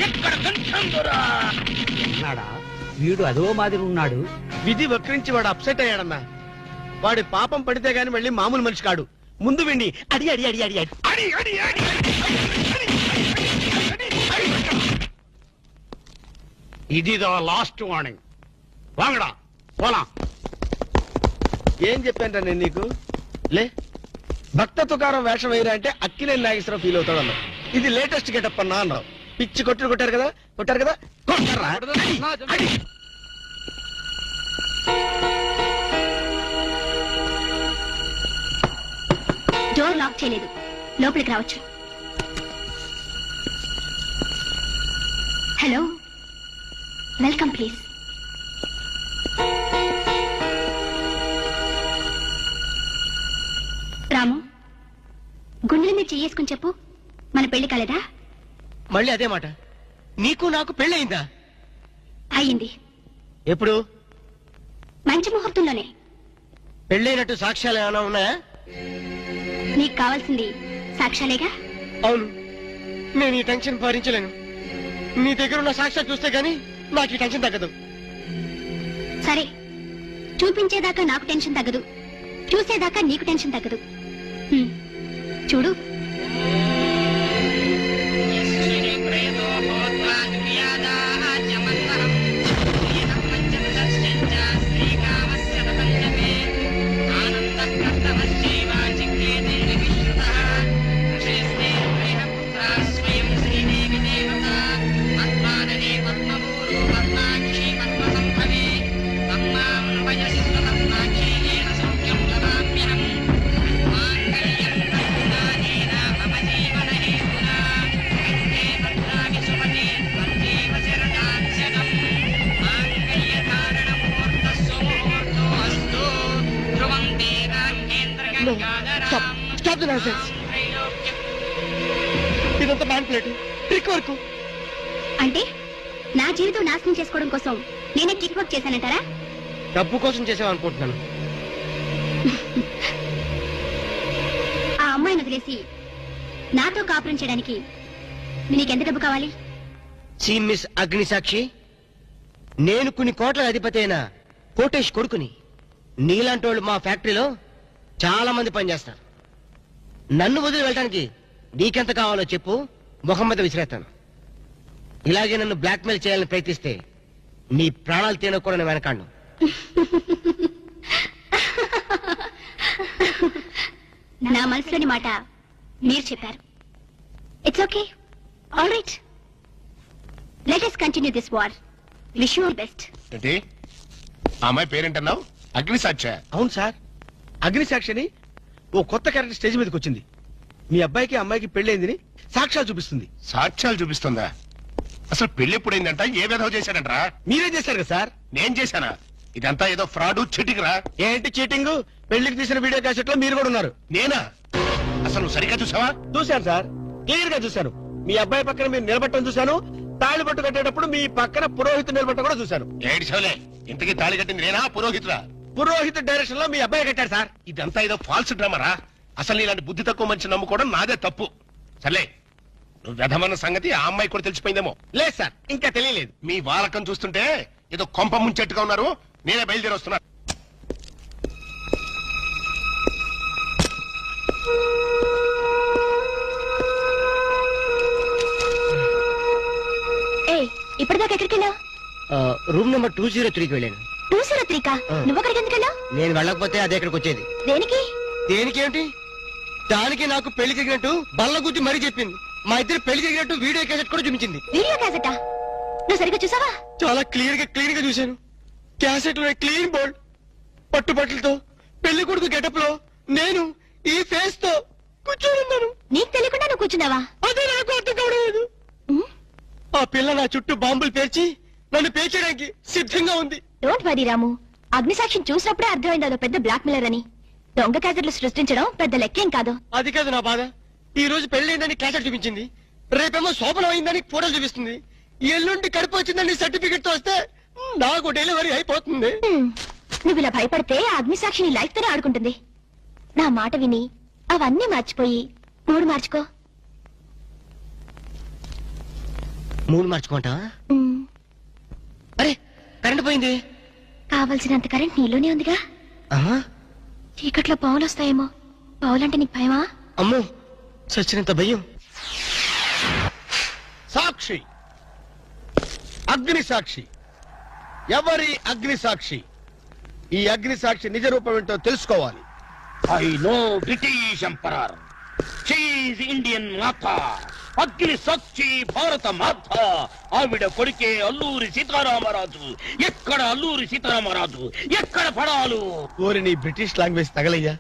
[SPEAKER 2] ఎక్కడ కంఠందురా?
[SPEAKER 4] ఉన్నాడా? వీడు అదో మాదిరి ఉన్నాడు.
[SPEAKER 5] విధి వక్రించి వాడు అప్సెట్ అయ్యాడన్నా. వాడి పాపం పడితే గాని మళ్ళీ మామూలు మనిషి కాడు. ముందు విండి అడి అడి అడి అడి అడి అడి అడి
[SPEAKER 8] ఇదిదో లాస్ట్ వార్నింగ్. వాంగడా పోలా.
[SPEAKER 5] ఏం చెప్పాను నేను నీకు? లే, భక్త తుకారం వేషం వేయరా అంటే అక్కినేని నాగేశ్వరరావు ఫీల్ అవుతాడు అన్నావు. ఇది లేటెస్ట్ గెటప్ అన్నా అన్నావు. పిచ్చి కొట్టారు కదా కొట్టారా?
[SPEAKER 6] డోర్ లాక్ చేయలేదు, లోపలికి రావచ్చు. Hello, welcome please. రాము, గుండెల మీద చెయ్యేసుకుని చెప్పు, మన పెళ్లి కాలేదా?
[SPEAKER 3] మళ్ళీ అదే మాట. నీకు నాకు పెళ్ళయిందా?
[SPEAKER 6] అయ్యింది.
[SPEAKER 3] ఎప్పుడు?
[SPEAKER 6] మంచి ముహూర్తంలోనే.
[SPEAKER 3] పెళ్ళైనట్టు సాక్ష్యాలు ఏమైనా ఉన్నాయా?
[SPEAKER 6] నీకు కావాల్సింది సాక్ష్యాలేగా?
[SPEAKER 3] అవును. నేను ఈ టెన్షన్ భరించలేను. నీ దగ్గర ఉన్న సాక్ష్యాలు చూస్తే గానీ నాకు ఈ టెన్షన్ తగ్గదు.
[SPEAKER 6] సరే, చూపించేదాకా నాకు టెన్షన్ తగ్గదు, చూసేదాకా నీకు టెన్షన్ తగ్గదు. చూడు.
[SPEAKER 2] ఆనంద
[SPEAKER 3] ఇదంతా మ్యాన్ ప్లేట్ ట్రిక్ వర్క్.
[SPEAKER 6] అంటే నా జీవితం నాశనం చేసుకోవడం కోసం నేనే ట్రిక్ వర్క్ చేశానంటారా?
[SPEAKER 3] డబ్బు కోసం చేసావనుకుంటున్నాను.
[SPEAKER 6] ఆ అమ్మాయిని వదిలేసి నాతో కాపురం చేయడానికి నీకెంత డబ్బు కావాలి?
[SPEAKER 3] మిస్ అగ్నిసాక్షి, నేను కొన్ని కోట్ల అధిపతి అయిన కోటేష్ కొడుకుని. నీలాంటి వాళ్ళు మా ఫ్యాక్టరీలో చాలా మంది పనిచేస్తారు. నన్ను వదిలి వెళ్ళడానికి నీకెంత కావాలో చెప్పు, ముఖం మీద విసిరేస్తాను. ఇలాగే నన్ను బ్లాక్మెయిల్ చేయాలని ప్రయత్నిస్తే నీ ప్రాణాలు తీయకుండా నేను వెనకాడు.
[SPEAKER 6] నా మనసులోని మాట మీరు చెప్పారు. It's okay, all right, let us continue this war. Wish you all best.
[SPEAKER 8] ఏంటి ఆ అమ్మాయి పేరేంటన్నావు? అగ్నిసాక్ష?
[SPEAKER 5] అవును సార్, అగ్నిసాక్షిని ఓ కొత్త క్యారెక్టర్ స్టేజ్ మీదకి వచ్చింది. మీ అబ్బాయికి అమ్మాయికి పెళ్ళైందని సాక్ష్యాలు చూపిస్తుంది.
[SPEAKER 8] సాక్ష్యాలు చూపిస్తుందా? అసలు పెళ్లి ఎప్పుడైందంట? ఏ విధవ చేశాడంట్రా?
[SPEAKER 5] మీరేం చేశారు కదా సార్?
[SPEAKER 8] నేను చేశానా? ఇదంతా ఏదో ఫ్రాడ్ చీటింగ్ రా.
[SPEAKER 5] ఏంటి చీటింగ్? పెళ్లికి తీసిన వీడియో క్యాసెట్ లో మీరు కూడా ఉన్నారు.
[SPEAKER 8] నేనా? అసలు నువ్వు సరిగ్గా చూసావా?
[SPEAKER 5] చూశాను సార్, క్లియర్ గా చూశాను. మీ అబ్బాయి పక్కన మీరు నిలబట్టడం చూశాను. తాళి పట్టు కట్టేటప్పుడు మీ పక్కన పురోహితు నిలబట్టడం కూడా చూశాను.
[SPEAKER 8] ఏడిసోలే, ఇంతకీ తాళి కట్టింది నేనా పురోహితురా?
[SPEAKER 5] పురోహిత డైరెక్షన్ లో మీ అబ్బాయి కట్టారు సార్.
[SPEAKER 8] ఇదంతా ఏదో ఫాల్స్ డ్రామారా. అసలు ఇలాంటి బుద్ధి తక్కువ మనిషి నమ్ముకోవడం నాదే తప్పు. సర్లే, నువ్వు వ్యధమన్న సంగతి ఆ అమ్మాయి కూడా తెలిసిపోయిందేమో.
[SPEAKER 5] లేదు సార్, ఇంకా తెలియలేదు.
[SPEAKER 8] మీ వాలకం చూస్తుంటే ఏదో కొంప ముంచెట్టుగా ఉన్నారు. నేనే బయలుదేరి వస్తున్నా.
[SPEAKER 6] ఇప్పటిదాకా ఎక్కడికి వెళ్ళావు?
[SPEAKER 3] రూమ్ నెంబర్ 203కి వెళ్ళాను.
[SPEAKER 6] 203కా? నువ్వు అక్కడికి ఎందుకు వెళ్ళావు?
[SPEAKER 3] నేను వెళ్ళకపోతే అదే ఇక్కడికి వచ్చేది.
[SPEAKER 6] దేనికి?
[SPEAKER 3] దేనికేంటి? దానికి నాకు పెళ్లి జరిగినట్టు బల్ల గుద్ది మరీ చెప్పింది. మా ఇద్దరు పెళ్లి జరిగినట్టు వీడియో క్యాసెట్ కూడా చూపించింది.
[SPEAKER 6] వీడియో క్యాసెటా? నువ్వు సరిగ్గా చూసావా?
[SPEAKER 3] చాలా క్లియర్ గా చూశాను. క్యాసెట్ లో క్లీన్ బోల్డ్ పట్టుబట్టలతో పెళ్లి కొడుకు గెటప్ లో నేను ఈ ఫేస్ తో కూర్చొని ఉన్నాను.
[SPEAKER 6] నీకు తెలియకుండా నువ్వు కూర్చున్నావా?
[SPEAKER 3] అదే నాకు అర్థం కావడం. ఆ పిల్ల నా చుట్టూ బాంబులు పేర్చి నన్ను పేర్చడానికి సిద్ధంగా ఉంది.
[SPEAKER 6] డోంట్ వరీ రాము, అగ్నిసాక్షిని చూసినప్పుడే అర్థమైంది అదో పెద్ద బ్లాక్ మెయిలర్ అని. దొంగ క్యాసెట్లు సృష్టించడం పెద్ద లెక్కేం కాదు.
[SPEAKER 3] అది కాదు నా బాధ. ఈ రోజు పెళ్లి క్యాసెట్ చూపించింది, రేపేమో శోభనం అయిందని ఫోటోలు చూపిస్తుంది, ఎల్లుండి కడుపు వచ్చిందని సర్టిఫికెట్ తో వస్తే నాకు డెలివరీ అయిపోతుంది.
[SPEAKER 6] నువ్వు ఇలా భయపడితే అగ్నిసాక్షిని లైఫ్ తోనే ఆడుకుంటుంది. నా మాట విని అవన్నీ మర్చిపోయి మూడు మార్చుకో.
[SPEAKER 3] మూడు మార్చుకుంటావా? అరే కరెంట్ పోయింది.
[SPEAKER 6] కావలసినంత కరెంట్ నీలోనే ఉందిగా. చీకట్లో పావులు వస్తాయేమో. పావులంటే నీకు భయమా?
[SPEAKER 3] అమ్మో, సచ్చినంత భయం.
[SPEAKER 5] సాక్షి, అగ్ని సాక్షి. ఎవరి అగ్ని సాక్షి? ఈ అగ్ని సాక్షి నిజ రూపం ఏంటో తెలుసుకోవాలి.
[SPEAKER 2] I know British emperor, she is Indian మాత, అగ్ని సాక్షి భారత మాత. ఆవిడ కొడుకే అల్లూరి సీతారామరాజు. ఎక్కడ అల్లూరి సీతారామరాజు, ఎక్కడ పడాలు?
[SPEAKER 5] ఓరి నీ బ్రిటిష్ లాంగ్వేజ్ తగలయ్యా.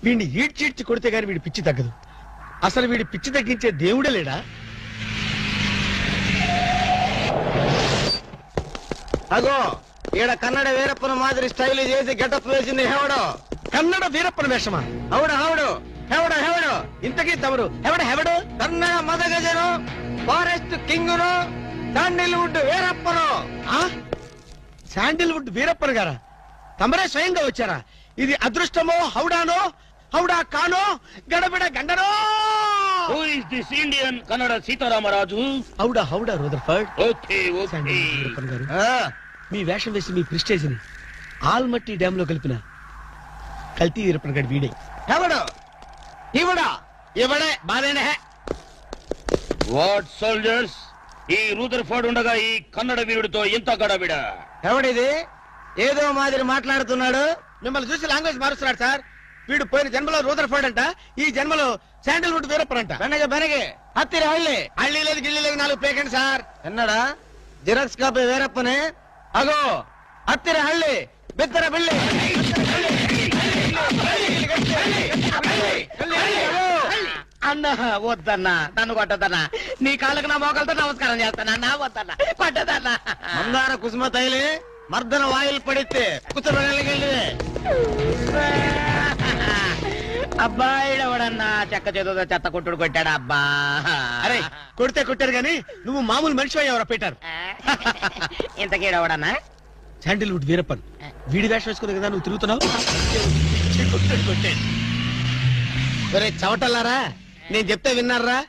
[SPEAKER 5] వీడిని ఈడ్చిడ్చి కొడితే గాని వీడి పిచ్చి తగ్గదు. అసలు వీడి పిచ్చి తగ్గించే దేవుడే లేడా?
[SPEAKER 4] అగో ఈడ కన్నడ వీరప్పన మాదిరి స్టైల్ చేసి గెటప్ వేసింది హెవడో.
[SPEAKER 5] కన్నడ వీరప్పన వేషమా?
[SPEAKER 4] అవుడు అవుడు, హెవడో హెవడో.
[SPEAKER 5] ఇంతకీ తమరు హెవడు?
[SPEAKER 4] కన్నడ మదగజను, ఫారెస్ట్ కింగును, శాండిల్వుడ్ వీరప్పను.
[SPEAKER 5] శాండిల్వుడ్ వీరప్పన్ గారా? తమరే స్వయంగా వచ్చారా? ఇది అదృష్టమో హౌడానో, హౌడా కానో, గడబిడ గండనో?
[SPEAKER 2] Who is this Indian Kannada Sitaramaraju?
[SPEAKER 5] హౌడా హౌడా రూదర్ఫర్డ్.
[SPEAKER 2] Okay okay.
[SPEAKER 5] వీరప్పన్ గారు, మీ వేషం వేసి మీ ప్రిస్టేజ్ ని ఆల్మట్టి డ్యామ్ లో కలిపిన కల్తీ వీరప్పన్ గారి వీడే.
[SPEAKER 4] హెవడో ఇవడా ఇవడే బాధేనే.
[SPEAKER 2] వాట్ సోల్జర్స్, ఈ రూదర్ఫర్డ్ ఉండగా ఈ కన్నడ వీరుడితో ఎంత గడబిడ?
[SPEAKER 4] ఎవడిది ఏదో మాదిరి మాట్లాడుతున్నాడు?
[SPEAKER 5] మిమ్మల్ని చూసి లాంగ్వేజ్ మారుస్తున్నాడు సార్. వీడు పోయిన జన్మలో రూదర్ఫర్డ్ అంట, ఈ జన్మలో శాండిల్వుడ్ వీరప్పన్ అంట.
[SPEAKER 4] బెనగ బెనగే హత్తిరి హళ్ళి.
[SPEAKER 5] హళ్ళి లేదు గిల్లి లేదు, 4 ప్లేకండి సార్.
[SPEAKER 4] ఎన్నడా జిరాక్స్ కాపీ వీరప్పనే. అగో హత్తిరి హళ్ళి, బిత్తర బిల్లి.
[SPEAKER 2] అన్న వద్దన్నా, నన్ను కొట్టదన్నా. నీ కాళ్ళకు నా మోకాలతో నమస్కారం చేస్తానా? నా వద్దన్నా, కొట్టదన్నా.
[SPEAKER 4] మందార కుసుమ తైలి మర్దన వాయులు పడితే కుసరగలిగే.
[SPEAKER 2] అబ్బాయిడవడన్నా చెక్క చేతుతో చెత్త కొట్టుడు కొట్టాడా అబ్బా?
[SPEAKER 5] అరే కొడితే కొట్టారు గాని నువ్వు మామూలు మనిషి ఎవరా పెట్టారు.
[SPEAKER 2] ఇంతకీడవడన్నా
[SPEAKER 5] శాండిల్వుడ్ వీరప్పన్ వీడి వేషం వేసుకుని కదా నువ్వు తిరుగుతున్నావు. ఒరే చవటల్లారా, నేను చెప్తే విన్నారా?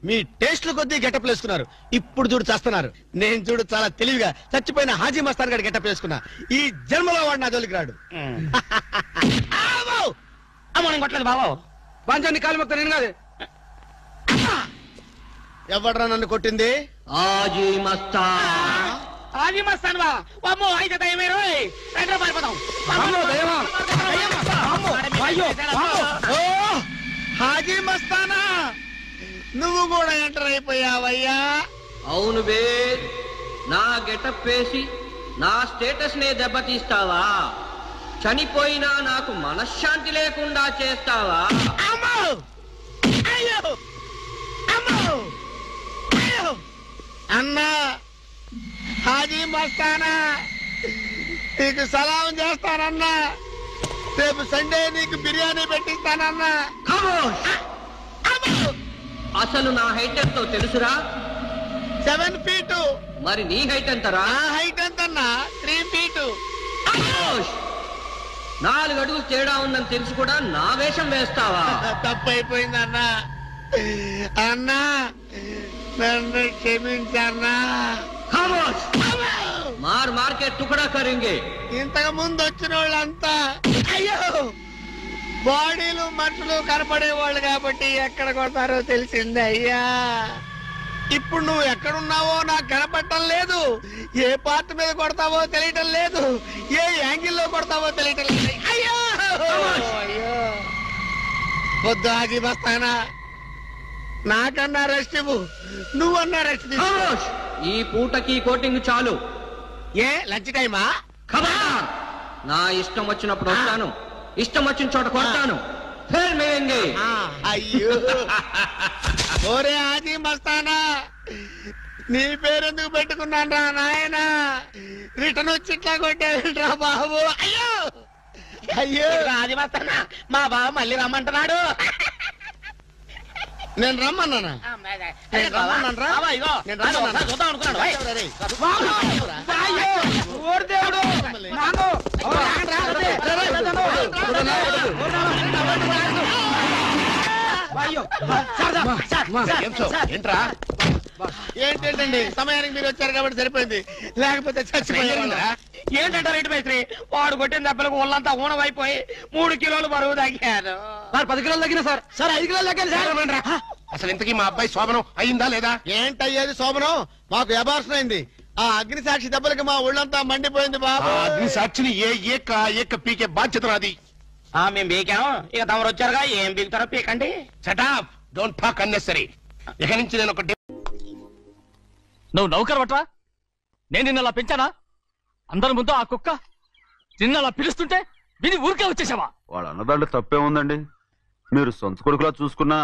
[SPEAKER 5] మీ టేస్ట్ల కొద్దీ గెటప్ వేసుకున్నారు. ఇప్పుడు చూడు చేస్తున్నారు. నేను చూడు చాలా తెలివిగా చచ్చిపోయిన హాజీ మస్తాన్ గారి గెటప్ వేసుకున్నా. ఈ జన్మలో వాడు నా జోలికి రాడు.
[SPEAKER 2] అమ్మో నేను కొట్టలేదు బాబు.
[SPEAKER 5] పంచాన్ని కాలు మొక్క నేను కాదు. ఎవడ్రా నన్ను కొట్టింది?
[SPEAKER 3] హాజీ మస్తాన్.
[SPEAKER 2] హాజీ మస్తాన్ బా అమ్మో అయితే దయమే రోయ్. రండి పారిపోదాం.
[SPEAKER 5] హాజీ మస్తానా, నువ్వు కూడా ఎంటర్ అయిపోయావయ్యా?
[SPEAKER 3] అవును బే, నా గెటప్ వేసి నా స్టేటస్ నే దెబ్బతీస్తావా? చనిపోయినా నాకు మనశ్శాంతి లేకుండా చేస్తావా?
[SPEAKER 5] అమ్మో అయ్యో అమ్మో అయ్యో అన్నా, హాజీ మస్తానా నీకు సలాం చేస్తానన్నా. రేపు సండే నీకు బిర్యానీ పెట్టిస్తానన్నా.
[SPEAKER 3] అసలు నా హైట్ ఎంతో తెలుసురా?
[SPEAKER 5] 7 feet.
[SPEAKER 3] మరి నీ హైట్ ఎంతరా?
[SPEAKER 5] నా హైట్ ఎంతన్నా? 3 feet.
[SPEAKER 3] 4 అడుగులు తేడా ఉందని తెలిసి కూడా నా వేషం వేస్తావా?
[SPEAKER 5] తప్పైపోయిందన్నా. అన్నా నన్ను క్షమించన్నా.
[SPEAKER 3] మార్ మార్కెట్ టుకడా కరింగే.
[SPEAKER 5] ఇంతకు ముందు వచ్చిన వాళ్ళంతా అయ్యో బాడీలు మనుషులు కనపడే వాళ్ళు కాబట్టి ఎక్కడ కొడతారో తెలిసింది అయ్యా. ఇప్పుడు నువ్వు ఎక్కడున్నావో నాకు కనపడటం లేదు. ఏ పార్ట్ మీద కొడతావో తెలియటం లేదు. ఏ యాంగిల్లో కొడతావో తెలియటం లేదు. అయ్యో అయ్యో వద్దు హాజీ మస్తానా, నాకన్నా రెస్ట్ ఇవ్వు. నువ్వన్నా రెస్ట్ తీసుకో.
[SPEAKER 3] ఈ పూటకి కోటింగ్ చాలు.
[SPEAKER 5] ఏ లంచ్ టైమా?
[SPEAKER 3] నా ఇష్టం వచ్చినప్పుడు వస్తాను, ఇష్టం వచ్చిన చోట కొడతాను.
[SPEAKER 5] అయ్యో ఓరే హాజీ మస్తానా, నీ పేరెందుకు పెట్టుకున్నాను రా నాయనా? రిటర్న్ వచ్చి ఇట్లా కొట్టేరా బాబు. అయ్యో అయ్యో
[SPEAKER 2] హాజీ మస్తానా, మా బావ మళ్ళీ రమ్మంటున్నాడు.
[SPEAKER 5] నేను రమ్మన్నానా? నేను రమ్మన్నాను రా. నేను రమ్మన్నాను.
[SPEAKER 2] చూద్దాం అనుకున్నాడు.
[SPEAKER 5] ఏంటండి సమయానికి మీరు వచ్చారు కాబట్టి సరిపోయింది, లేకపోతే చచ్చిపోయారు.
[SPEAKER 2] ఏంటంటారు ఇటు మైత్రి? వాడు కొట్టిన దెబ్బలకు ఒళ్ళంతా ఊనమైపోయి 3 కిలోలు బరువు తగ్గారు.
[SPEAKER 5] 10 కిలోలు తగ్గిన సార్. 5 కిలోలు తగ్గాను సార్.
[SPEAKER 8] అసలు ఇంతకీ మా అబ్బాయి శోభనం అయిందా లేదా?
[SPEAKER 5] ఏంటయ్యేది శోభనం? మాకు అబార్షన్ అయింది. ఆ అగ్ని సాక్షి దెబ్బలకి మా ఒళ్ళంతా మండిపోయింది బాబు.
[SPEAKER 8] అగ్ని సాక్షిని ఏక పీకే బాధ్యత నాది.
[SPEAKER 2] మేము బీకాం, ఇక తమరు వచ్చారుగా ఏం బీకుతారో పీకండి.
[SPEAKER 8] Shut up, don't talk unnecessary. ఇక నుంచి నేను ఒక
[SPEAKER 7] నువ్వు నౌకర్ పట్రా? నేను నిన్న అలా పెంచానా? అందరి ముందు ఆ కుక్క నిన్న అలా పిలుస్తుంటే విని ఊరికే వచ్చేసావా?
[SPEAKER 9] వాడు అన్నదాంట్లో తప్పే ఉందండి. మీరు సొంత కొడుకులా చూసుకున్నా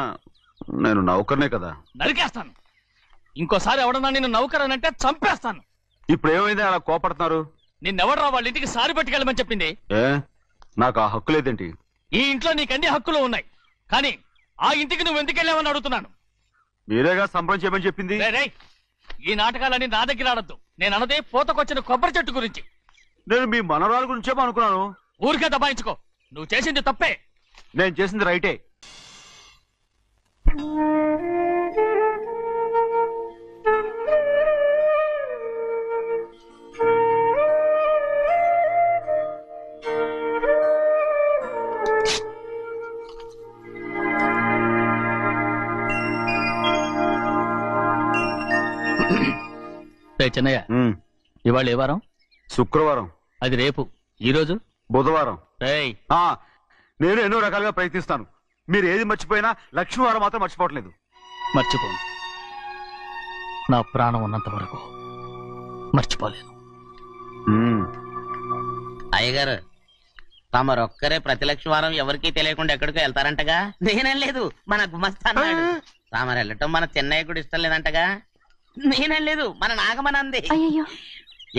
[SPEAKER 9] నేను నౌకర్నే కదా.
[SPEAKER 7] నరికేస్తాను. ఇంకోసారి ఎవడన్నా నిన్ను నౌకర్ అని అంటే చంపేస్తాను.
[SPEAKER 9] ఇప్పుడు ఏమైంది అలా కోపడుతున్నారు?
[SPEAKER 7] నిన్నెవడరా వాళ్ళ ఇంటికి సారి పట్టుకెళ్ళమని చెప్పింది?
[SPEAKER 9] ఏ నాకు ఆ హక్కు లేదేంటి?
[SPEAKER 7] ఈ ఇంట్లో నీకు అన్ని హక్కులు ఉన్నాయి, కానీ ఆ ఇంటికి నువ్వు ఎందుకు వెళ్ళావని అడుగుతున్నాను.
[SPEAKER 9] మీరేగా సంబరం చేయమని చెప్పింది.
[SPEAKER 7] రేయ్, ఈ నాటకాలన్నీ నా దగ్గర ఆడద్దు. నేను అన్నదే పూతకొచ్చిన కొబ్బరి చెట్టు గురించి.
[SPEAKER 9] నేను మీ మనవరాల గురించేమో అనుకున్నాను.
[SPEAKER 7] ఊరికే దబాయించుకో. నువ్వు చేసింది తప్పే.
[SPEAKER 9] నేను చేసింది రైటే.
[SPEAKER 7] చిన్నయ్య, ఇవాళ ఏ వారం?
[SPEAKER 9] శుక్రవారం.
[SPEAKER 7] అది రేపు. ఈ రోజు
[SPEAKER 9] బుధవారం.
[SPEAKER 7] రేయ్,
[SPEAKER 9] నేను ఎన్నో రకాలుగా ప్రయత్నిస్తాను. మీరు ఏది మర్చిపోయినా లక్ష్మీవారం మాత్రం మర్చిపోవట్లేదు.
[SPEAKER 7] మర్చిపోను. నా ప్రాణం ఉన్నంత వరకు మర్చిపోలేను.
[SPEAKER 2] అయ్యగారు, తమరొక్కరే ప్రతి లక్షవారం ఎవరికీ తెలియకుండా ఎక్కడికో వెళ్తారంటగా? నేనేం లేదు, మన గుమస్తా అన్నాడు. తామరు వెళ్ళటం మన చెన్నయ్య కూడా ఇష్టం లేదంటగా? నేనేం లేదు, మన నాగమనంది.
[SPEAKER 6] అయ్యో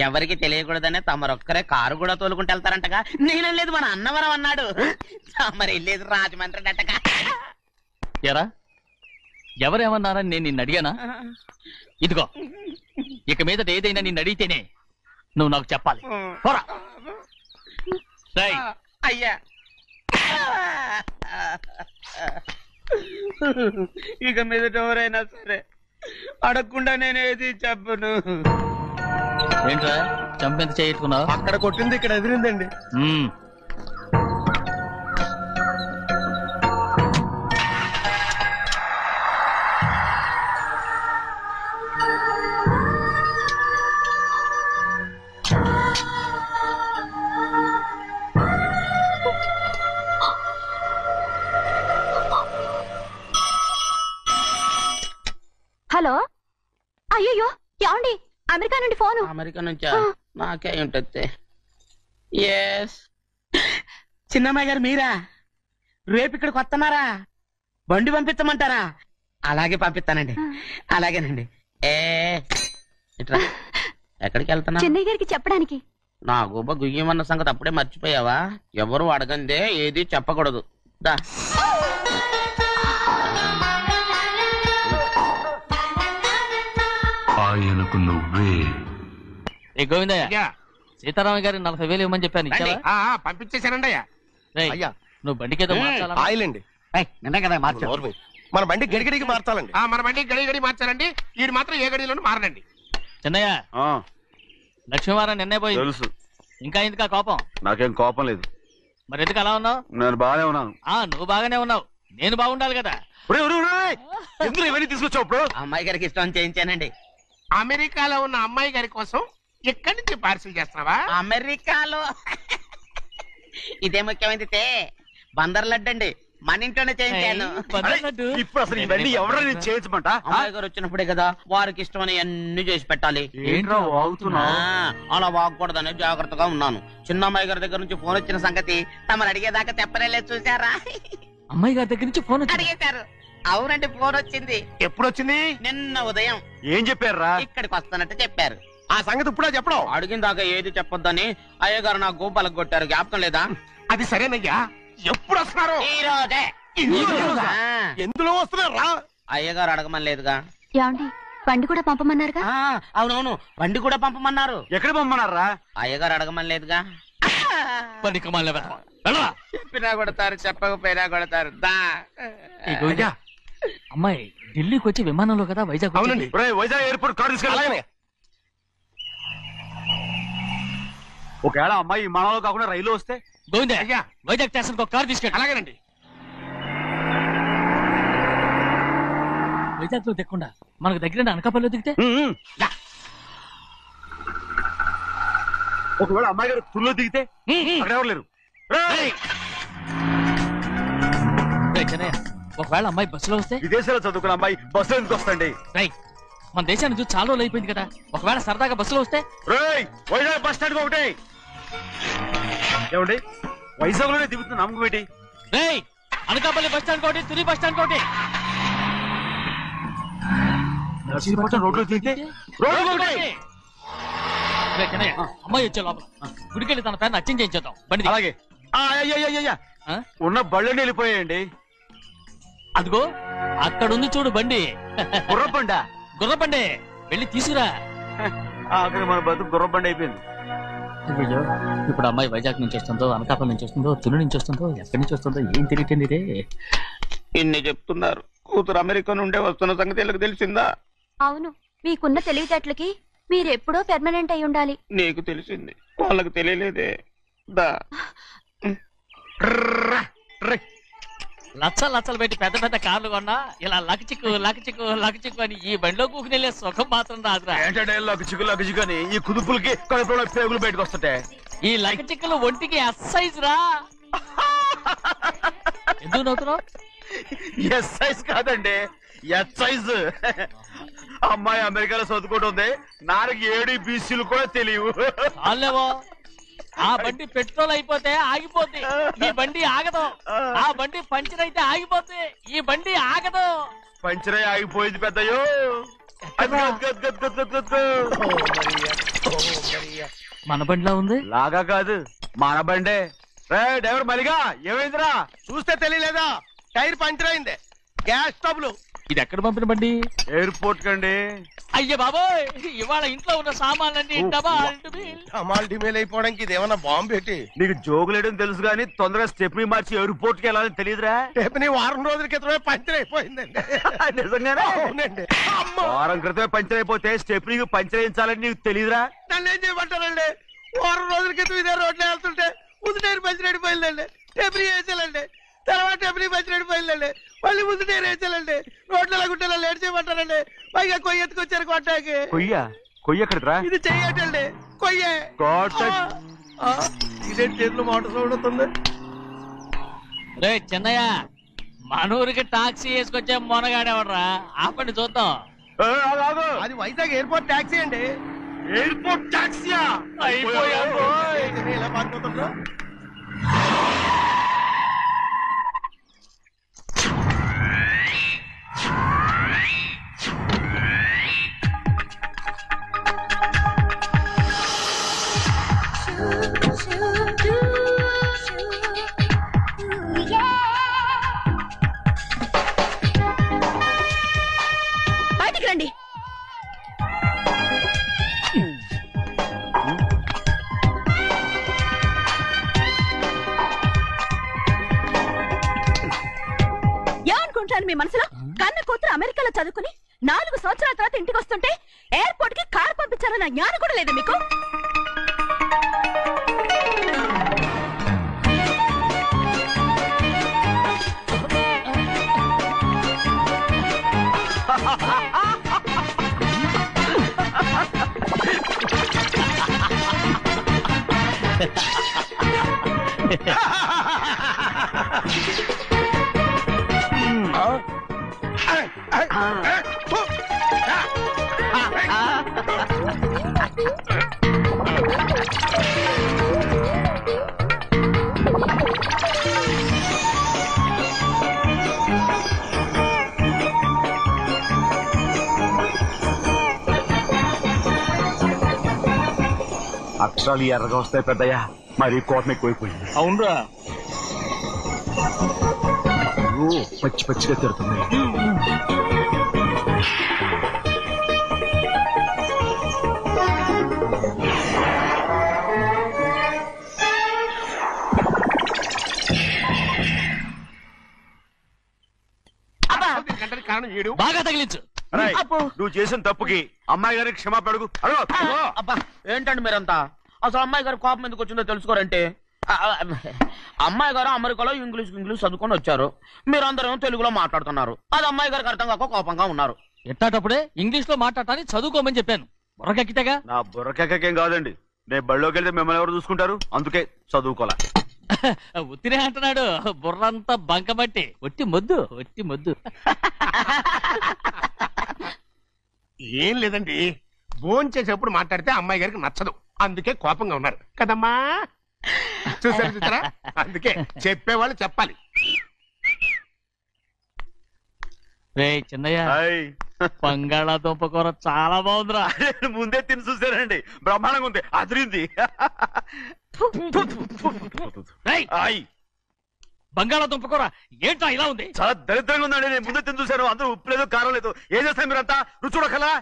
[SPEAKER 2] ఎవరికి తెలియకూడదనే తమరొక్కరే కారు కూడా తోలుకుంటూ వెళ్తారంటగా. నేను లేదు, మన అన్నవరం అన్నాడు. తమరు వెళ్ళేది రాజమండ్రి అంటగా.
[SPEAKER 7] ఎరా ఎవరేమన్నారని నేను నిన్ను అడిగానా? ఇదిగో ఇక మీద ఏదైనా నిన్ను అడిగితేనే నువ్వు నాకు చెప్పాలి. పోరా.
[SPEAKER 2] అయ్యా ఇక మీద ఎవరైనా సరే అడగకుండా నేను ఏది చెప్పను.
[SPEAKER 7] ఏంట్రా చంపెంత చేయించుకున్నావు?
[SPEAKER 5] అక్కడ కొట్టింది ఇక్కడ ఎదిరిందండి.
[SPEAKER 6] హలో, అయ్యో ఏమండి? అమెరికా నుండి ఫోను.
[SPEAKER 2] అమెరికా నుంచా? నాకే ఉంటుంది. ఎస్, చిన్నమ్మాయి గారు మీరా? రేపు ఇక్కడికి వస్తున్నారా? బండి పంపిస్తామంటారా? అలాగే పంపిస్తానండి. అలాగేనండి. ఇట్రా. ఎక్కడికి వెళ్తున్నా?
[SPEAKER 6] చెన్నై గారికి చెప్పడానికి.
[SPEAKER 2] నా గుబ్బ గుయ్యమన్న సంగతి అప్పుడే మర్చిపోయావా? ఎవరు అడగందే ఏది చెప్పకూడదు. దా.
[SPEAKER 10] ఆయనకు నువ్వే.
[SPEAKER 7] ఏ గోవిందయ్య, సీతారామ గారి 40,000 ఇవ్వమని చెప్పాను.
[SPEAKER 5] పంపించేశానండి అయ్యా.
[SPEAKER 7] అయ్యా నువ్వు బండికేదో మార్చాలా?
[SPEAKER 5] ఆయిల్ అండి.
[SPEAKER 2] నిన్న కదా మార్చారు.
[SPEAKER 5] మన బండి గడిగడికి మార్చాలండి. మన బండి గడి మార్చాలండి. వీడు మాత్రం ఏ గడిలోనూ మారనండి.
[SPEAKER 7] చిన్నయ్య, లక్ష్మీవారం నిన్నే పోయి
[SPEAKER 9] తెలుసు.
[SPEAKER 7] ఇంకా ఎందుకా కోపం?
[SPEAKER 9] నాకేం కోపం లేదు.
[SPEAKER 7] మరి ఎందుకు అలా ఉన్నావు?
[SPEAKER 9] నేను బాగానే ఉన్నాను.
[SPEAKER 7] నువ్వు బాగానే ఉన్నావు, నేను బాగుండాలి కదా.
[SPEAKER 9] ఎందుకు ఇవన్నీ తీసుకొచ్చావు? ఇప్పుడు
[SPEAKER 2] అమ్మాయి గారికి ఇష్టం చేయించానండి.
[SPEAKER 5] అమెరికాలో ఉన్న అమ్మాయి గారి కోసం ఎక్కడి నుంచి పార్సిల్ చేస్తున్నావా?
[SPEAKER 2] అమెరికాలో ఇదే ముఖ్యమైనది. బందర్ లడ్డు అండి, మన ఇంట్లోనే చేయించాను.
[SPEAKER 9] ఇప్పుడు అసలు ఇవన్నీ ఎవరైనా చేయించమంట?
[SPEAKER 2] అమ్మాయి గారు వచ్చినప్పుడే కదా వారికి ఇష్టమని అన్ని చేసి పెట్టాలి.
[SPEAKER 9] ఏంట్రా వాగుతున్నావు?
[SPEAKER 2] అలా వాగకూడదని జాగ్రత్తగా ఉన్నాను. చిన్న అమ్మాయి గారి దగ్గర నుంచి ఫోన్ వచ్చిన సంగతి తమరు అడిగేదాకా చెప్పలేదు. చూసారా?
[SPEAKER 7] అమ్మాయి గారి దగ్గర నుంచి ఫోన్
[SPEAKER 2] అడిగేశారు. అవునండి, ఫోన్ వచ్చింది.
[SPEAKER 5] ఎప్పుడు వచ్చింది?
[SPEAKER 2] నిన్న ఉదయం.
[SPEAKER 9] ఏం చెప్పారా?
[SPEAKER 2] ఇక్కడికి వస్తానంటే చెప్పారు.
[SPEAKER 5] ఆ సంగతి ఇప్పుడే చెప్పడం.
[SPEAKER 2] అడిగిన దాకా ఏది చెప్పొద్దని అయ్యగారు నా గోపాలకు కొట్టారు. జ్ఞాపకం లేదా?
[SPEAKER 5] అది సరేనయ్యా. ఎప్పుడు వస్తున్నారు?
[SPEAKER 2] ఈ రోజే.
[SPEAKER 5] ఎందులో వస్తున్నారా?
[SPEAKER 2] అయ్యగారు అడగమని లేదుగా.
[SPEAKER 6] ఏమండి, బండి కూడా పంపమన్నారుగా?
[SPEAKER 2] అవునవును, బండి కూడా పంపమన్నారు.
[SPEAKER 9] ఎక్కడ పంపమన్నారా?
[SPEAKER 2] అయ్యగారు అడగమని లేదుగా. చెప్పినా కొడతారు, చెప్పకపోయినా కొడతారు.
[SPEAKER 7] అమ్మాయి ఢిల్లీకి వచ్చి విమానంలో కదా వైజాగ్.
[SPEAKER 5] అవునండి.
[SPEAKER 9] వైజాగ్ ఎయిర్పోర్ట్ కార్ తీసుకెళ్ళి. ఒకవేళ అమ్మాయి విమానంలో కాకుండా రైలు వస్తే?
[SPEAKER 7] గోవిందే, వైజాగ్ స్టేషన్ ఒక కార్ తీసుకెళ్ళి.
[SPEAKER 5] అలాగేనండి.
[SPEAKER 7] వైజాగ్ లో దిక్కుండా మనకు దగ్గర అనకాపల్లిలో దిగితే?
[SPEAKER 9] ఒకవేళ అమ్మాయి గారు తుల్లో దిగితే? అక్కడ ఎవరు లేరు.
[SPEAKER 7] ఒకవేళ అమ్మాయి బస్సులో వస్తే?
[SPEAKER 9] విదేశాల్లో చదువుకున్న అమ్మాయి బస్సులో ఎందుకు వస్తండి?
[SPEAKER 7] మన దేశాన్ని చూసి చాలా రోజులు అయిపోయింది కదా. ఒకవేళ సరదాగా బస్సులో వస్తే?
[SPEAKER 9] వైజాగ్ బస్ స్టాండ్ ఒకటి. ఏమండి, వైజాగ్ లోనే దిగుతున్న నమ్మకం ఏంటి?
[SPEAKER 7] అనకాపల్లి బస్ స్టాండ్ కోటి, తుని బస్ స్టాండ్ కోటి.
[SPEAKER 9] నర్సీపట్నం రోడ్లో దిగితే
[SPEAKER 7] అమ్మాయి వచ్చే లోపల గుడికెళ్ళి తన పేరుని అచ్చం చేయించేద్దాం బండి.
[SPEAKER 9] అలాగే. ఉన్న బళ్ళని వెళ్ళిపోయాయండి.
[SPEAKER 7] అదిగో అక్కడుంది చూడు బండి.
[SPEAKER 9] గుర్రబండా?
[SPEAKER 7] గుర్రబండి, వెళ్ళి తీసుకురా.
[SPEAKER 9] అక్కడ మన బతుకు గుర్రబండి అయిపోయింది.
[SPEAKER 7] అయ్యో, ఇప్పుడు అమ్మాయి వైజాగ్ నుంచి వస్తుందో, అనకాపల్లి నుంచి వస్తుందో, తుని నుంచి వస్తుందో, ఎక్కడి నుంచి వస్తుందో ఏం తెలియటండి రే.
[SPEAKER 2] ఇన్ని చెప్తున్నారు, కూతురు అమెరికా నుండే వస్తున్న సంగతి వీళ్ళకి తెలిసిందా?
[SPEAKER 6] అవును, మీకున్న తెలివితేటలకి మీరెప్పుడో పెర్మనెంట్ అయి ఉండాలి.
[SPEAKER 2] నీకు తెలిసింది, వాళ్ళకి తెలియలేదే.
[SPEAKER 7] లచ్చలు పెట్టి పెద్ద పెద్ద కార్లు కొన్నా ఇలా లకచిక్కు లకచిక్కు లకచిక్కు అని ఈ బండిలో కూకుని వెళ్ళే సుఖం మాత్రం రాదురా.
[SPEAKER 9] ఏంటంటే లకచిక్కు అని ఈ కుదుపులకి కడుపులో పేగులు బయటకు వస్తుంటాయి.
[SPEAKER 7] ఈ లకచిక్కులు ఒంటికి ఎక్సైజ్ రా. ఎందుకు నవ్వుతున్నావు?
[SPEAKER 9] ఎక్సైజ్ కాదండి, ఎక్సైజ్. అమ్మాయి అమెరికాలో చదువుకుంటుంది, నాకు 7 BCలు కూడా తెలియవు.
[SPEAKER 7] చాలేవో, ఆ బండి పెట్రోల్ అయిపోతే ఆగిపోద్ది, ఈ బండి ఆగదు. ఆ బండి పంచర్ అయితే ఆగిపోద్ది, ఈ బండి ఆగదు.
[SPEAKER 9] పంచరే ఆగిపోయింది పెద్దయ్యో.
[SPEAKER 7] మన బండిలా ఉంది.
[SPEAKER 9] లాగా కాదు మన బండే. డ్రైవర్ మలిగా ఏమైందిరా?
[SPEAKER 5] చూస్తే తెలియలేదా? టైర్ పంచర్ అయింది. గ్యాస్ స్టవ్లు.
[SPEAKER 7] ఇది ఎక్కడ పంపిన బండి?
[SPEAKER 9] ఎయిర్పోర్ట్ కండి.
[SPEAKER 7] అయ్య బాబోయ్, ఇవాళ ఇంట్లో ఉన్న సామాన్లన్నీ
[SPEAKER 5] డమాల్ డిమేల్ అయిపోవడానికి ఇది ఏమన్నా బాంబు పెట్టి.
[SPEAKER 9] నీకు జోగులేయడం తెలుసు కానీ తొందరగా స్టెప్ని మార్చి ఎయిర్పోర్ట్ కి వెళ్ళాలని తెలియదురా?
[SPEAKER 5] స్టెప్ని వారం రోజుల క్రితమే పంచర్ అయిపోయిందండి.
[SPEAKER 9] నిజంగానే?
[SPEAKER 5] అవునండి.
[SPEAKER 9] వారం క్రితమే పంచర్ అయిపోతే స్టెప్నికి పంచర్ వేయించాలని నీకు తెలియదురా?
[SPEAKER 5] నన్ను ఏం చేయమంటారండి? వారం రోజుల క్రితం ఇదే రోడ్లో వెళ్తుంటే ముందు టైర్ పంచర్ అయిపోయిందండి. స్టెప్ని వేసాలండి. తర్వాత స్టెప్ని పంచర్ అయిపోయిందండి. మళ్ళీ ముందు టైర్ వేసాలండి. రోడ్లు ఎలాగుంటే లేట్ చేయమంటారండి. పైగా కొయ్య ఎత్తుకొచ్చారు కొట్టాకి.
[SPEAKER 9] కొయ్య ఎక్కడిరా?
[SPEAKER 5] ఇది చెయ్యటండి. కొయ్యే. ఇదే చేతులు మోటార్ సౌండ్ అవుతుంది.
[SPEAKER 7] రే చిన్నయ్య, మనూరికి టాక్సీ వేసుకొచ్చే మొనగాడేవడరా? ఆపండి చూద్దాం.
[SPEAKER 5] అది వైజాగ్ ఎయిర్పోర్ట్ టాక్సీ అండి.
[SPEAKER 9] ఎయిర్పోర్ట్ టాక్సీయా?
[SPEAKER 5] ఇలా పారిపోతుండ్రా?
[SPEAKER 6] బయటికి రండి. ఏమనుకుంటాను మీ మనసులో? కన్న కూతురు అమెరికాలో చదువుకుని 4 సంవత్సరాల తర్వాత ఇంటికి వస్తుంటే ఎయిర్పోర్ట్ కి కారు పంపించాలన్న జ్ఞానం కూడా లేదా మీకు?
[SPEAKER 9] అక్షరాలు ఎర్రగా వస్తాయి పెద్దయ్యా. మరి కోపం ఎక్కువైపోయింది.
[SPEAKER 7] అవునరా,
[SPEAKER 9] పచ్చి పచ్చిగా తిడుతుంది.
[SPEAKER 7] బాగా తగిలించు.
[SPEAKER 9] నువ్వు చేసిన తప్పుకి అమ్మాయి గారికి క్షమాపణ అడుగు.
[SPEAKER 2] అబ్బా ఏంటండి మీరంతా? అసలు అమ్మాయి గారు కోపం ఎందుకు వచ్చిందో తెలుసుకోరంటే, అమ్మాయి గారు అమెరికాలో ఇంగ్లీష్ చదువుకొని వచ్చారు. మీరందరూ తెలుగులో మాట్లాడుతున్నారు. అది అమ్మాయి గారికి అర్థం కాక కోపంగా ఉన్నారు.
[SPEAKER 7] ఎట్టాటప్పుడే ఇంగ్లీష్ లో మాట్లాడటానికి చదువుకోమని చెప్పాను. బుర్రకెక్కితేగా.
[SPEAKER 9] నా బుర్రకెక్కకేం కాదండి. నేను బళ్ళోకి వెళ్తే మిమ్మల్ని ఎవరు చూసుకుంటారు? అందుకే చదువుకోలే.
[SPEAKER 7] ఉత్తినే అంటున్నాడు. బుర్రంతా బంకబట్టి ఒట్టి మొద్దు.
[SPEAKER 5] ఏం లేదండి, భోజనం చేసేప్పుడు మాట్లాడితే అమ్మాయి గారికి నచ్చదు. అందుకే కోపంగా ఉన్నారు కదమ్మా. చూసారా? అందుకే చెప్పేవాళ్ళు చెప్పాలి.
[SPEAKER 7] రే చిన్నయ్య, బంగాళాదుంప కూర చాలా బాగుందిరా.
[SPEAKER 9] ముందే తిని చూసానండి, బ్రహ్మాండంగా ఉంది, అదిరింది.
[SPEAKER 7] బంగాళాదుంప కూర ఏంటా ఇలా ఉంది?
[SPEAKER 9] చాలా దరిద్రంగా ఉందండి. నేను ముందే తిని చూశాను. అందరూ ఉప్పు లేదు, కారం లేదు. ఏం చేస్తాను మీరంతా? రుచి చూడకలా.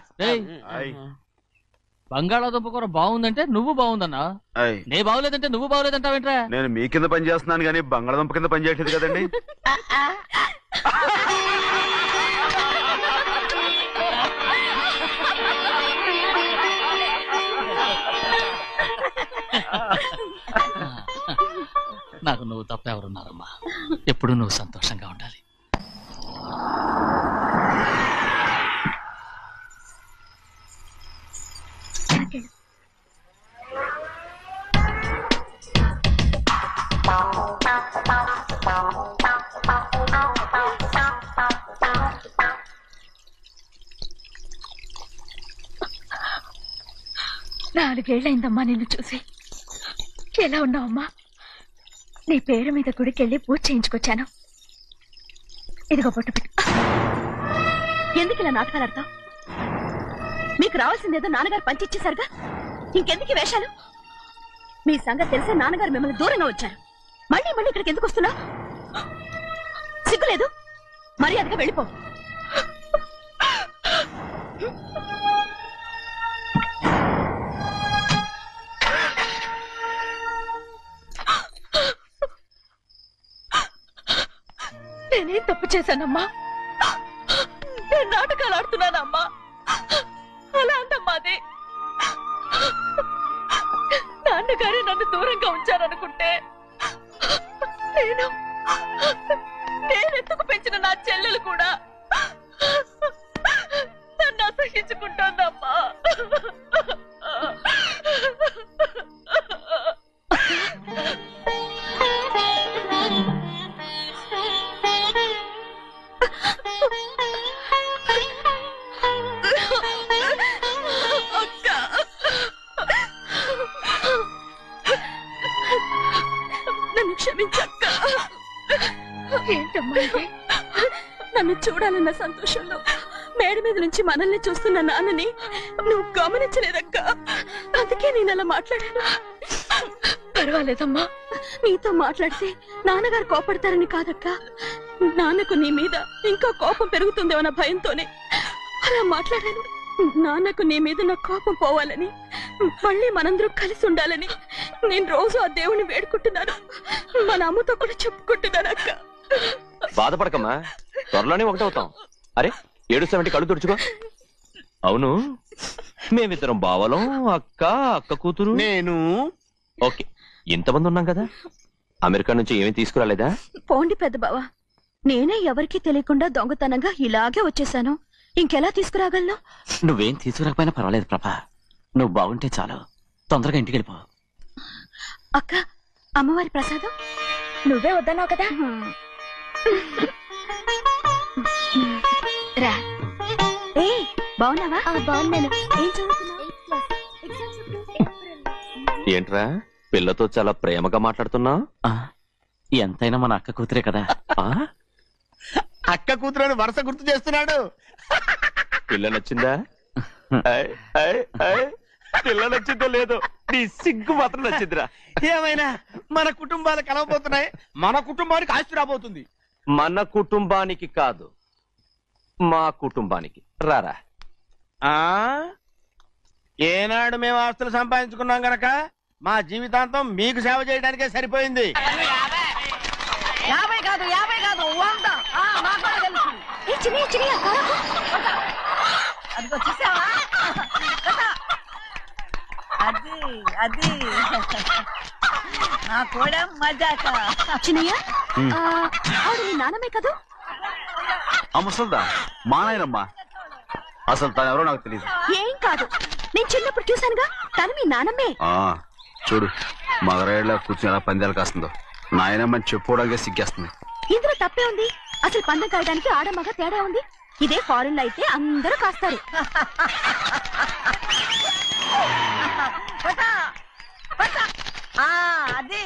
[SPEAKER 7] బంగాళాదుంప కూర బాగుందంటే నువ్వు బాగుందన్నా, నే బాగులేదంటే నువ్వు బాగులేదంటావేంట్రా?
[SPEAKER 9] నేను మీ కింద పని చేస్తున్నాను కానీ బంగాళాదుంప కింద పని చేయట్లేదు కదండి.
[SPEAKER 7] నాకు నువ్వు తప్ప ఎవరున్నారమ్మా? ఎప్పుడు నువ్వు సంతోషంగా ఉండాలి.
[SPEAKER 6] నాలుగేళ్లైందమ్మా నిన్ను చూసి. ఎలా ఉన్నావమ్మా? నీ పేరు మీద గుడికెళ్ళి పూజ చేయించుకొచ్చాను. ఇదిగో బొట్టు పెట్టు. ఎందుకు ఇలా నాటకాలు ఆడతావు? మీకు రావాల్సిందేదో నాన్నగారు పంచిచ్చేశారుగా, ఇంకెందుకు వేషాలు? మీ సంగతి తెలిసే నాన్నగారు మిమ్మల్ని దూరంగా వచ్చారు. మళ్ళీ మళ్ళీ ఇక్కడికి ఎందుకు వస్తున్నావు? సిగ్గులేదు? మర్యాదగా వెళ్ళిపో. నేనేం తప్పు చేశానమ్మా? నేను నాటకాలు ఆడుతున్నానమ్మా. అలా అందమ్మాది. నాన్నగారే నన్ను దూరంగా ఉంచారనుకుంటే నేనెందుకు పెంచిన నా చెల్లెలు కూడా నన్ను అసహించుకుంటోందమ్మా. నన్ను క్షమించక్క. ఏంటమ్మా నన్ను చూడాలన్న సంతోషంలో మేడ మీద నుంచి మనల్ని చూస్తున్న నాన్నని నువ్వు గమనించలేదక్క. అందుకే నేను అలా మాట్లాడాను. పర్వాలేదమ్మా, నీతో మాట్లాడితే నాన్నగారు కోపడతారని కాదక్క. నాన్నకు నీ మీద ఇంకా కోపం పెరుగుతుందేమన్న భయంతోనే అలా మాట్లాడాను. నాన్నకు నీ మీద నా కోపం పోవాలని, మళ్ళీ మనందరూ కలిసి ఉండాలని నేను రోజు ఆ దేవుని వేడుకుంటున్నాను. మన అమ్మతో కూడా చెప్పుకుంటున్నాను అక్క.
[SPEAKER 10] బాధపడకమ్మా, త్వరలోనే ఒకటవుతాం. అరే 770 కళ్ళు తుడుచుకో. అవును, మేమిద్దరం బావలం, అక్క కూతురు,
[SPEAKER 5] నేను.
[SPEAKER 10] ఓకే, ఇంతమంది ఉన్నాం కదా. అమెరికా నుంచి ఏమీ తీసుకురాలేదా?
[SPEAKER 6] పోండి పెద్ద బావ, నేనే ఎవరికీ తెలియకుండా దొంగతనంగా ఇలాగే వచ్చేసాను. ఇంకెలా తీసుకురాగలను?
[SPEAKER 7] నువ్వేం తీసుకురాకపోయినా పర్వాలేదు ప్రభా, నువ్వు బాగుంటే చాలు. తొందరగా ఇంటికి వెళ్ళిపో.
[SPEAKER 6] అక్క, అమ్మవారి ప్రసాదం నువ్వే వద్దన్నావు కదా. రా. ఏ బాగున్నావా? బాగున్నాను. ఏం చదువుతున్నావు?
[SPEAKER 10] ఏంట్రా పిల్లతో చాలా ప్రేమగా మాట్లాడుతున్నావు?
[SPEAKER 7] ఎంతైనా మన అక్క కూతురే కదా.
[SPEAKER 5] అక్క కూతురు వరుస గుర్తు చేస్తున్నాడు.
[SPEAKER 10] పిల్ల నచ్చిందా? పిల్ల నచ్చిందో లేదో, నీ సిగ్గు మాత్రం నచ్చిందిరా.
[SPEAKER 5] ఏమైనా మన కుటుంబాలు కలవబోతున్నాయి, మన కుటుంబానికి ఆస్తి రాబోతుంది.
[SPEAKER 10] మన కుటుంబానికి కాదు, మా కుటుంబానికి. రారా.
[SPEAKER 5] ఏనాడు మేము ఆస్తులు సంపాదించుకున్నాం గనక మా జీవితాంతం మీకు సేవ చేయడానికే సరిపోయింది.
[SPEAKER 11] 50 కాదు 100. అదిగో చూసావా? అది నా కూడా మజాక.
[SPEAKER 6] చిన్నయ్య, ఆవిడ నీ నాన్నమే కదా?
[SPEAKER 9] ముసల్దా మా నాయనమ్మా. అసలు తను ఎవరో నాకు తెలియదు.
[SPEAKER 6] ఏం కాదు, నేను చిన్నప్పుడు చూశానుగా, తను మీ నాన్నమ్మే.
[SPEAKER 9] చూడు మగరాయిలా కూర్చుని ఎలా పందాలు కాస్తుందో. నాయనమ్మని చెప్పుకోవడానికి సిగ్గేస్తుంది.
[SPEAKER 6] ఇందులో తప్పే ఉంది? అసలు పందెం కాయడానికి ఆడమగ తేడా ఉంది. ఇదే ఫారెన్ లో అయితే అందరూ కాస్తారు.
[SPEAKER 11] అది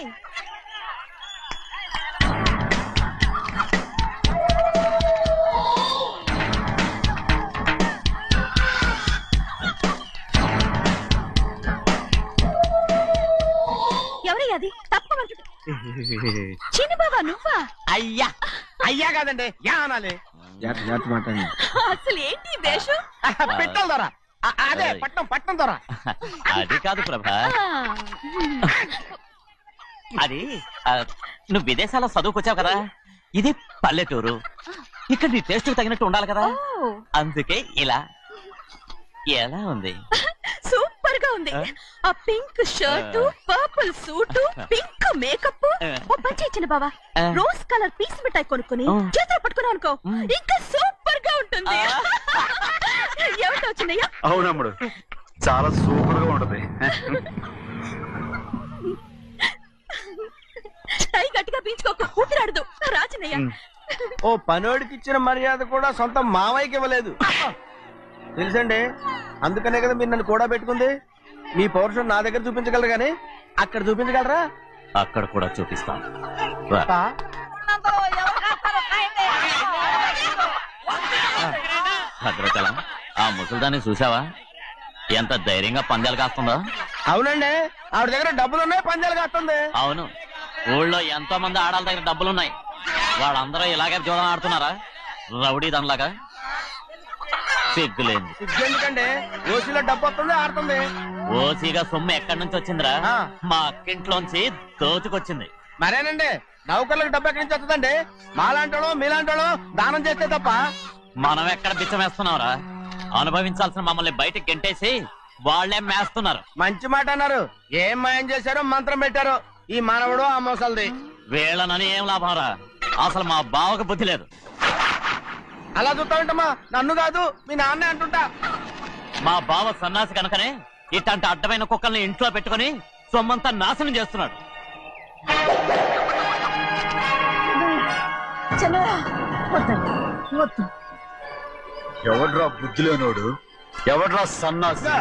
[SPEAKER 6] ఎవరయ్యా అది? తప్పమంటుంది. చిన్న బాబా నువ్వా?
[SPEAKER 5] అయ్యా అయ్యా కాదండి, యా అనాలి.
[SPEAKER 6] అసలు ఏంటి వేషం?
[SPEAKER 5] పెట్టాలి దొర. అదే పట్నం దొర.
[SPEAKER 7] అది కాదు ప్రభా, అది నువ్వు విదేశాల్లో చదువుకొచ్చావు కదా, ఇది పల్లెటూరు. ఇక్కడ నీ టేస్ట్ తగినట్టు ఉండాలి కదా, అందుకే ఇలా. ఎలా ఉంది?
[SPEAKER 6] సూపర్ గా ఉంది. ఆ pink shirt, purple suit, pink makeup. ఓ పని ఇచ్చిన బావా, రోజ్ కలర్ పీస్ మిఠాయి కొనుక్కుని చేతులు పట్టుకున్నావు అనుకో, ఇంకా సూపర్ గా ఉంటుంది. ఎవరితో వచ్చిందయ్యా?
[SPEAKER 9] అవునమ్ముడు, చాలా సూపర్ గా ఉంటది.
[SPEAKER 6] టై గట్టిగా పీంచుకోక ఊపిరాడదు రాజనయ్య.
[SPEAKER 5] ఓ పనోడికి ఇచ్చిన మర్యాద కూడా సొంత మావయ్యకి ఇవ్వలేదు తెలుసండి. అందుకనే కదా మీరు నన్ను కూడా పెట్టుకుంది. మీ పౌరుషం నా దగ్గర చూపించగలరు గానీ అక్కడ చూపించగలరా?
[SPEAKER 7] అక్కడ కూడా చూపిస్తాను. భద్రాచలం ఆ ముసలిదాన్ని చూసావా ఎంత ధైర్యంగా పందాలు కాస్తుందో?
[SPEAKER 5] అవునండి, ఆవిడ దగ్గర డబ్బులు ఉన్నాయి, పందాలు కాస్తుంది.
[SPEAKER 7] అవును, ఊళ్ళో ఎంతో మంది ఆడాళ్ళ దగ్గర డబ్బులున్నాయి, వాళ్ళందరూ ఇలాగే జూదం ఆడుతున్నారా రౌడీ దానిలాగా? సిగ్గులేదు.
[SPEAKER 5] ఎందుకండి ఓసీలో డబ్బు వస్తుంది, ఆడుతుంది.
[SPEAKER 7] ఓసీగా సొమ్ము ఎక్కడి నుంచి వచ్చిందిరా? మా అక్కింట్లోంచి దోచుకొచ్చింది.
[SPEAKER 5] మరేనండి, నౌకర్లకు డబ్బు ఎక్కడి నుంచి వస్తుందండి? మాలాంటోళ్ళు మీలాంటోళ్ళు దానం చేస్తే తప్ప.
[SPEAKER 7] మనం ఎక్కడ బిచ్చం వేస్తున్నావురా? అనుభవించాల్సిన మమ్మల్ని బయటకు గెంటేసి వాళ్లే మేస్తున్నారు.
[SPEAKER 5] మంచి మాట అన్నారు. ఏం మాయం చేశారో మంత్రం పెట్టారో ఈ మానవుడు ఆ మోసల్ది.
[SPEAKER 7] వీళ్ళనని ఏం లాభం రా? అసలు మా బావకు బుద్ధి లేదు.
[SPEAKER 5] అలా చూస్తా ఉంటామా? నన్ను కాదు మీ నాన్నే అంటుంటా.
[SPEAKER 7] మా బావ సన్నాసి కనుకనే ఇట్లాంటి అడ్డమైన కుక్కల్ని ఇంట్లో పెట్టుకుని సొమ్మంతా నాశనం చేస్తున్నాడు.
[SPEAKER 9] ఎవడ్రా బుద్ధి లేనోడు? ఎవడ్రా సన్నాసి?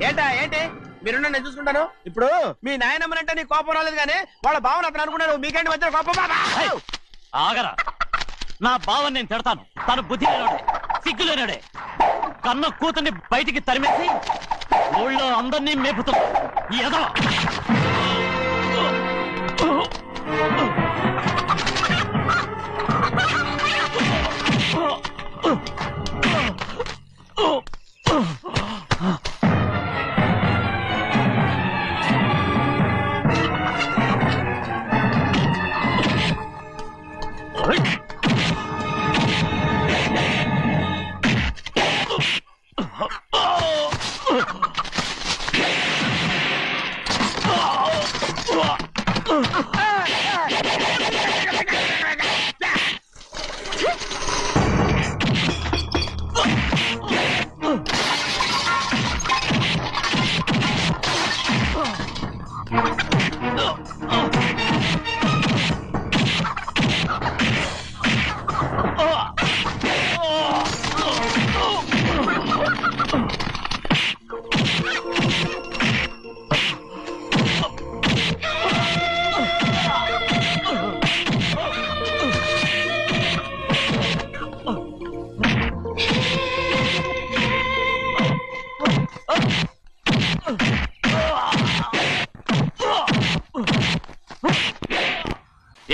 [SPEAKER 5] ఏంటి మీరు నేను చూసుకుంటాను. ఇప్పుడు మీ నాయనమ్మనంటే నీ కోపం రాలేదు కానీ వాళ్ళ భావన అతను అనుకున్నాడు. మీకేంటి మధ్య కోపం?
[SPEAKER 7] ఆగరా, నా బావని నేను తిడతాను. తను బుద్ధి లేనాడే, సిగ్గు లేనాడే. కన్న కూతుర్ని బయటికి తరిమేసి ఊళ్ళో అందరినీ మేపుతున్నా. ఏదో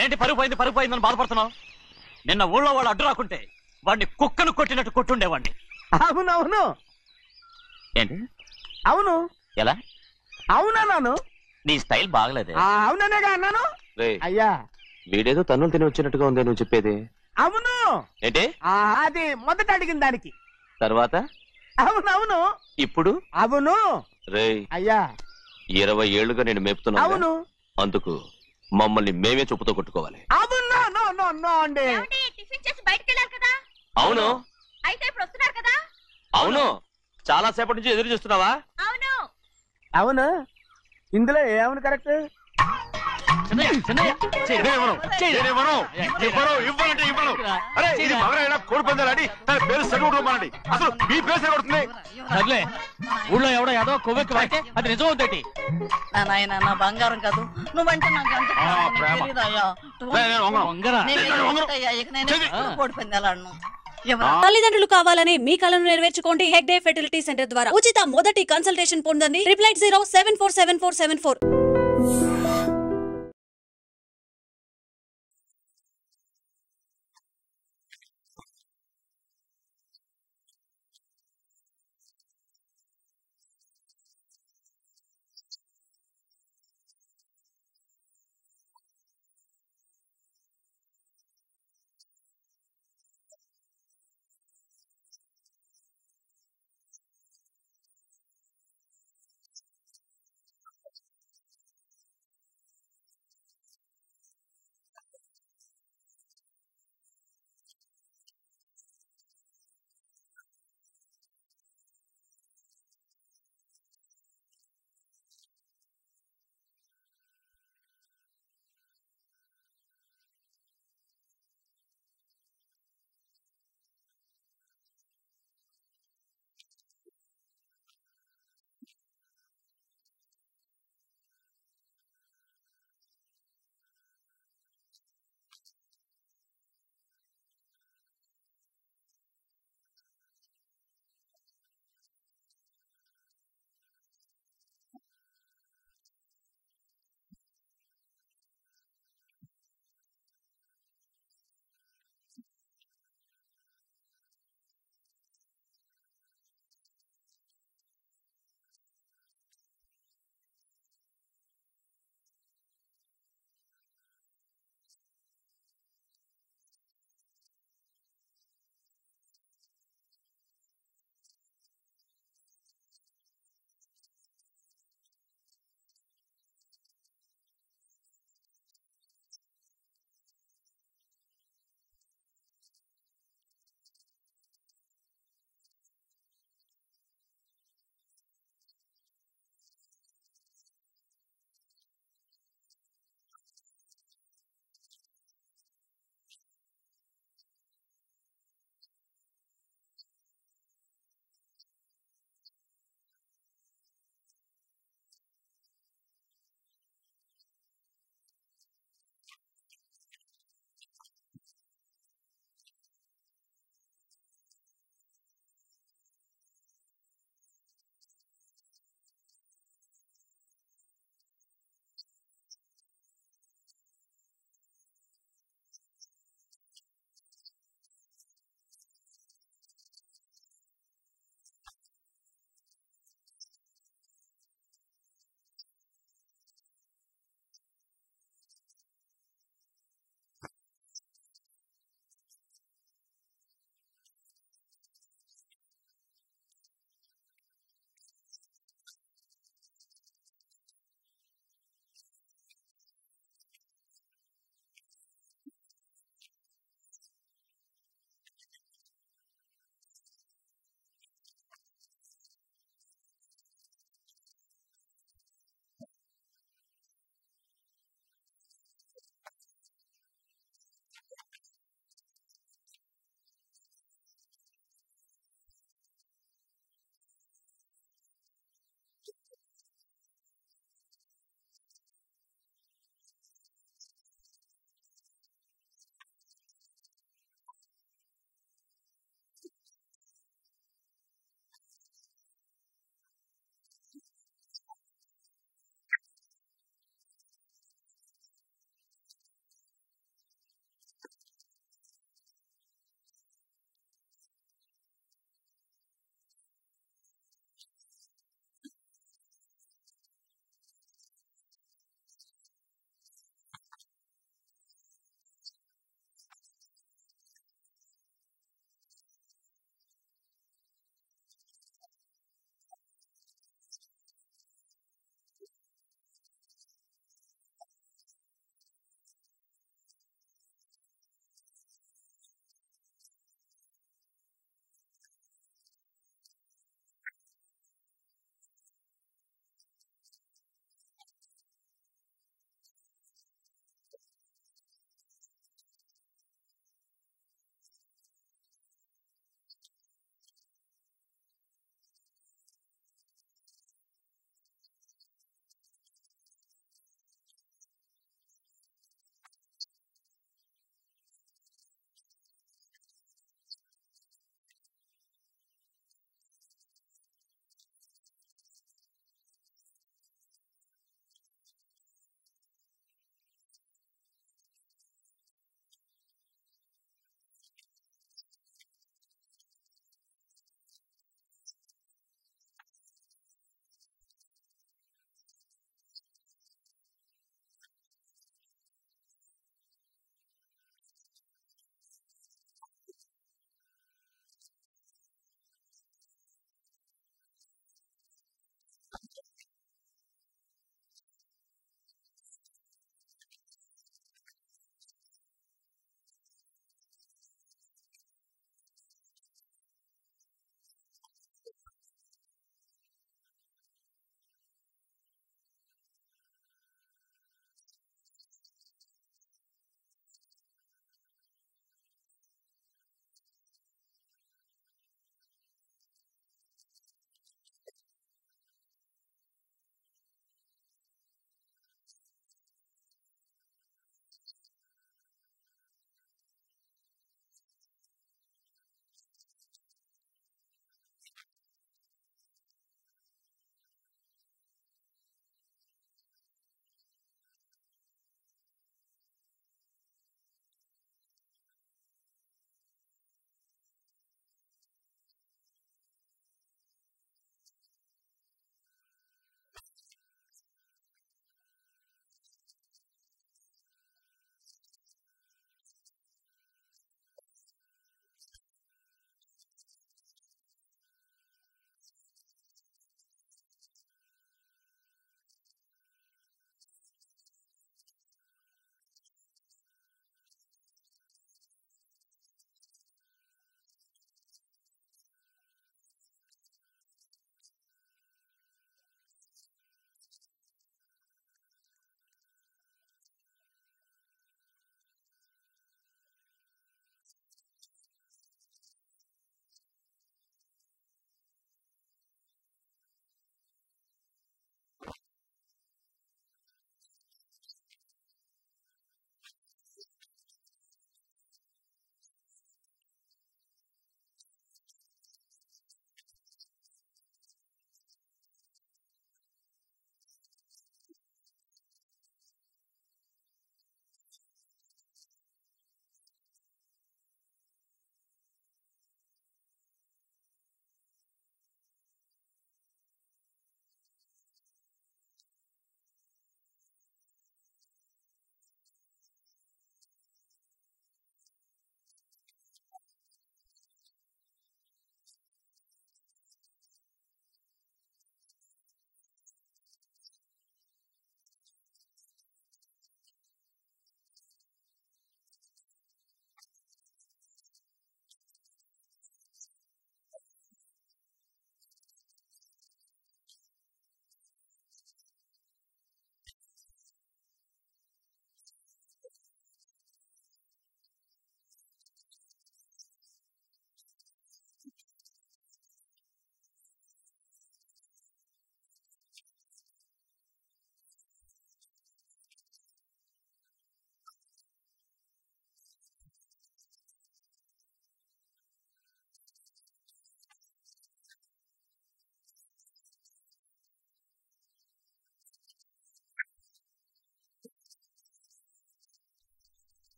[SPEAKER 7] ఏంటి పరుగు పోయిందని బాధపడుతున్నావు? నిన్న ఊళ్ళో వాళ్ళు అడ్డు రాకుంటే వాడిని కుక్కను కొట్టినట్టు కొట్టుండేవాడిని.
[SPEAKER 5] అవునవును.
[SPEAKER 7] ఏంటి
[SPEAKER 5] అవును?
[SPEAKER 7] ఎలా
[SPEAKER 5] అవునన్నాను?
[SPEAKER 7] నీ స్టైల్ బాగలేదే.
[SPEAKER 5] అవుననేగా అన్నాను. అయ్యా
[SPEAKER 10] వీడేదో తన్నులు తిని వచ్చినట్టుగా ఉంది నువ్వు చెప్పేది.
[SPEAKER 5] అవును.
[SPEAKER 10] ఏంటి
[SPEAKER 5] అది మొదట అడిగిన దానికి
[SPEAKER 10] తర్వాత
[SPEAKER 5] అవునవును.
[SPEAKER 10] ఇప్పుడు
[SPEAKER 5] అవును.
[SPEAKER 10] రే
[SPEAKER 5] అయ్యా
[SPEAKER 10] 20 ఏళ్లుగా నేను మేపుతున్నా.
[SPEAKER 5] అవును.
[SPEAKER 10] అందుకు మమ్మల్ని మేమే చెప్పుతో కొట్టుకోవాలి.
[SPEAKER 5] అండి
[SPEAKER 6] టిఫిన్ చేసి బయటికి వెళ్ళారు కదా?
[SPEAKER 10] అవును.
[SPEAKER 6] అయితే ఇప్పుడు వస్తున్నారు కదా?
[SPEAKER 10] అవును. చాలా సేపటి నుంచి ఎదురు చూస్తున్నావా?
[SPEAKER 6] అవును.
[SPEAKER 5] అవును. ఇందులో ఏమని కరెక్ట్?
[SPEAKER 7] సర్లే, ఊళ్ళో ఎవడో ఏదో కొవ్వెక్కి వాడితే అది నిజం అవుతాయి.
[SPEAKER 11] నాయన నా బంగారం కాదు, నువ్వంటే నాకు
[SPEAKER 1] తల్లిదండ్రులు కావాలని మీ కలను నెరవేర్చుకోండి హెగ్డే ఫెర్టిలిటీ సెంటర్ ద్వారా. ఉచిత మొదటి కన్సల్టేషన్ పొందండి 8807474774.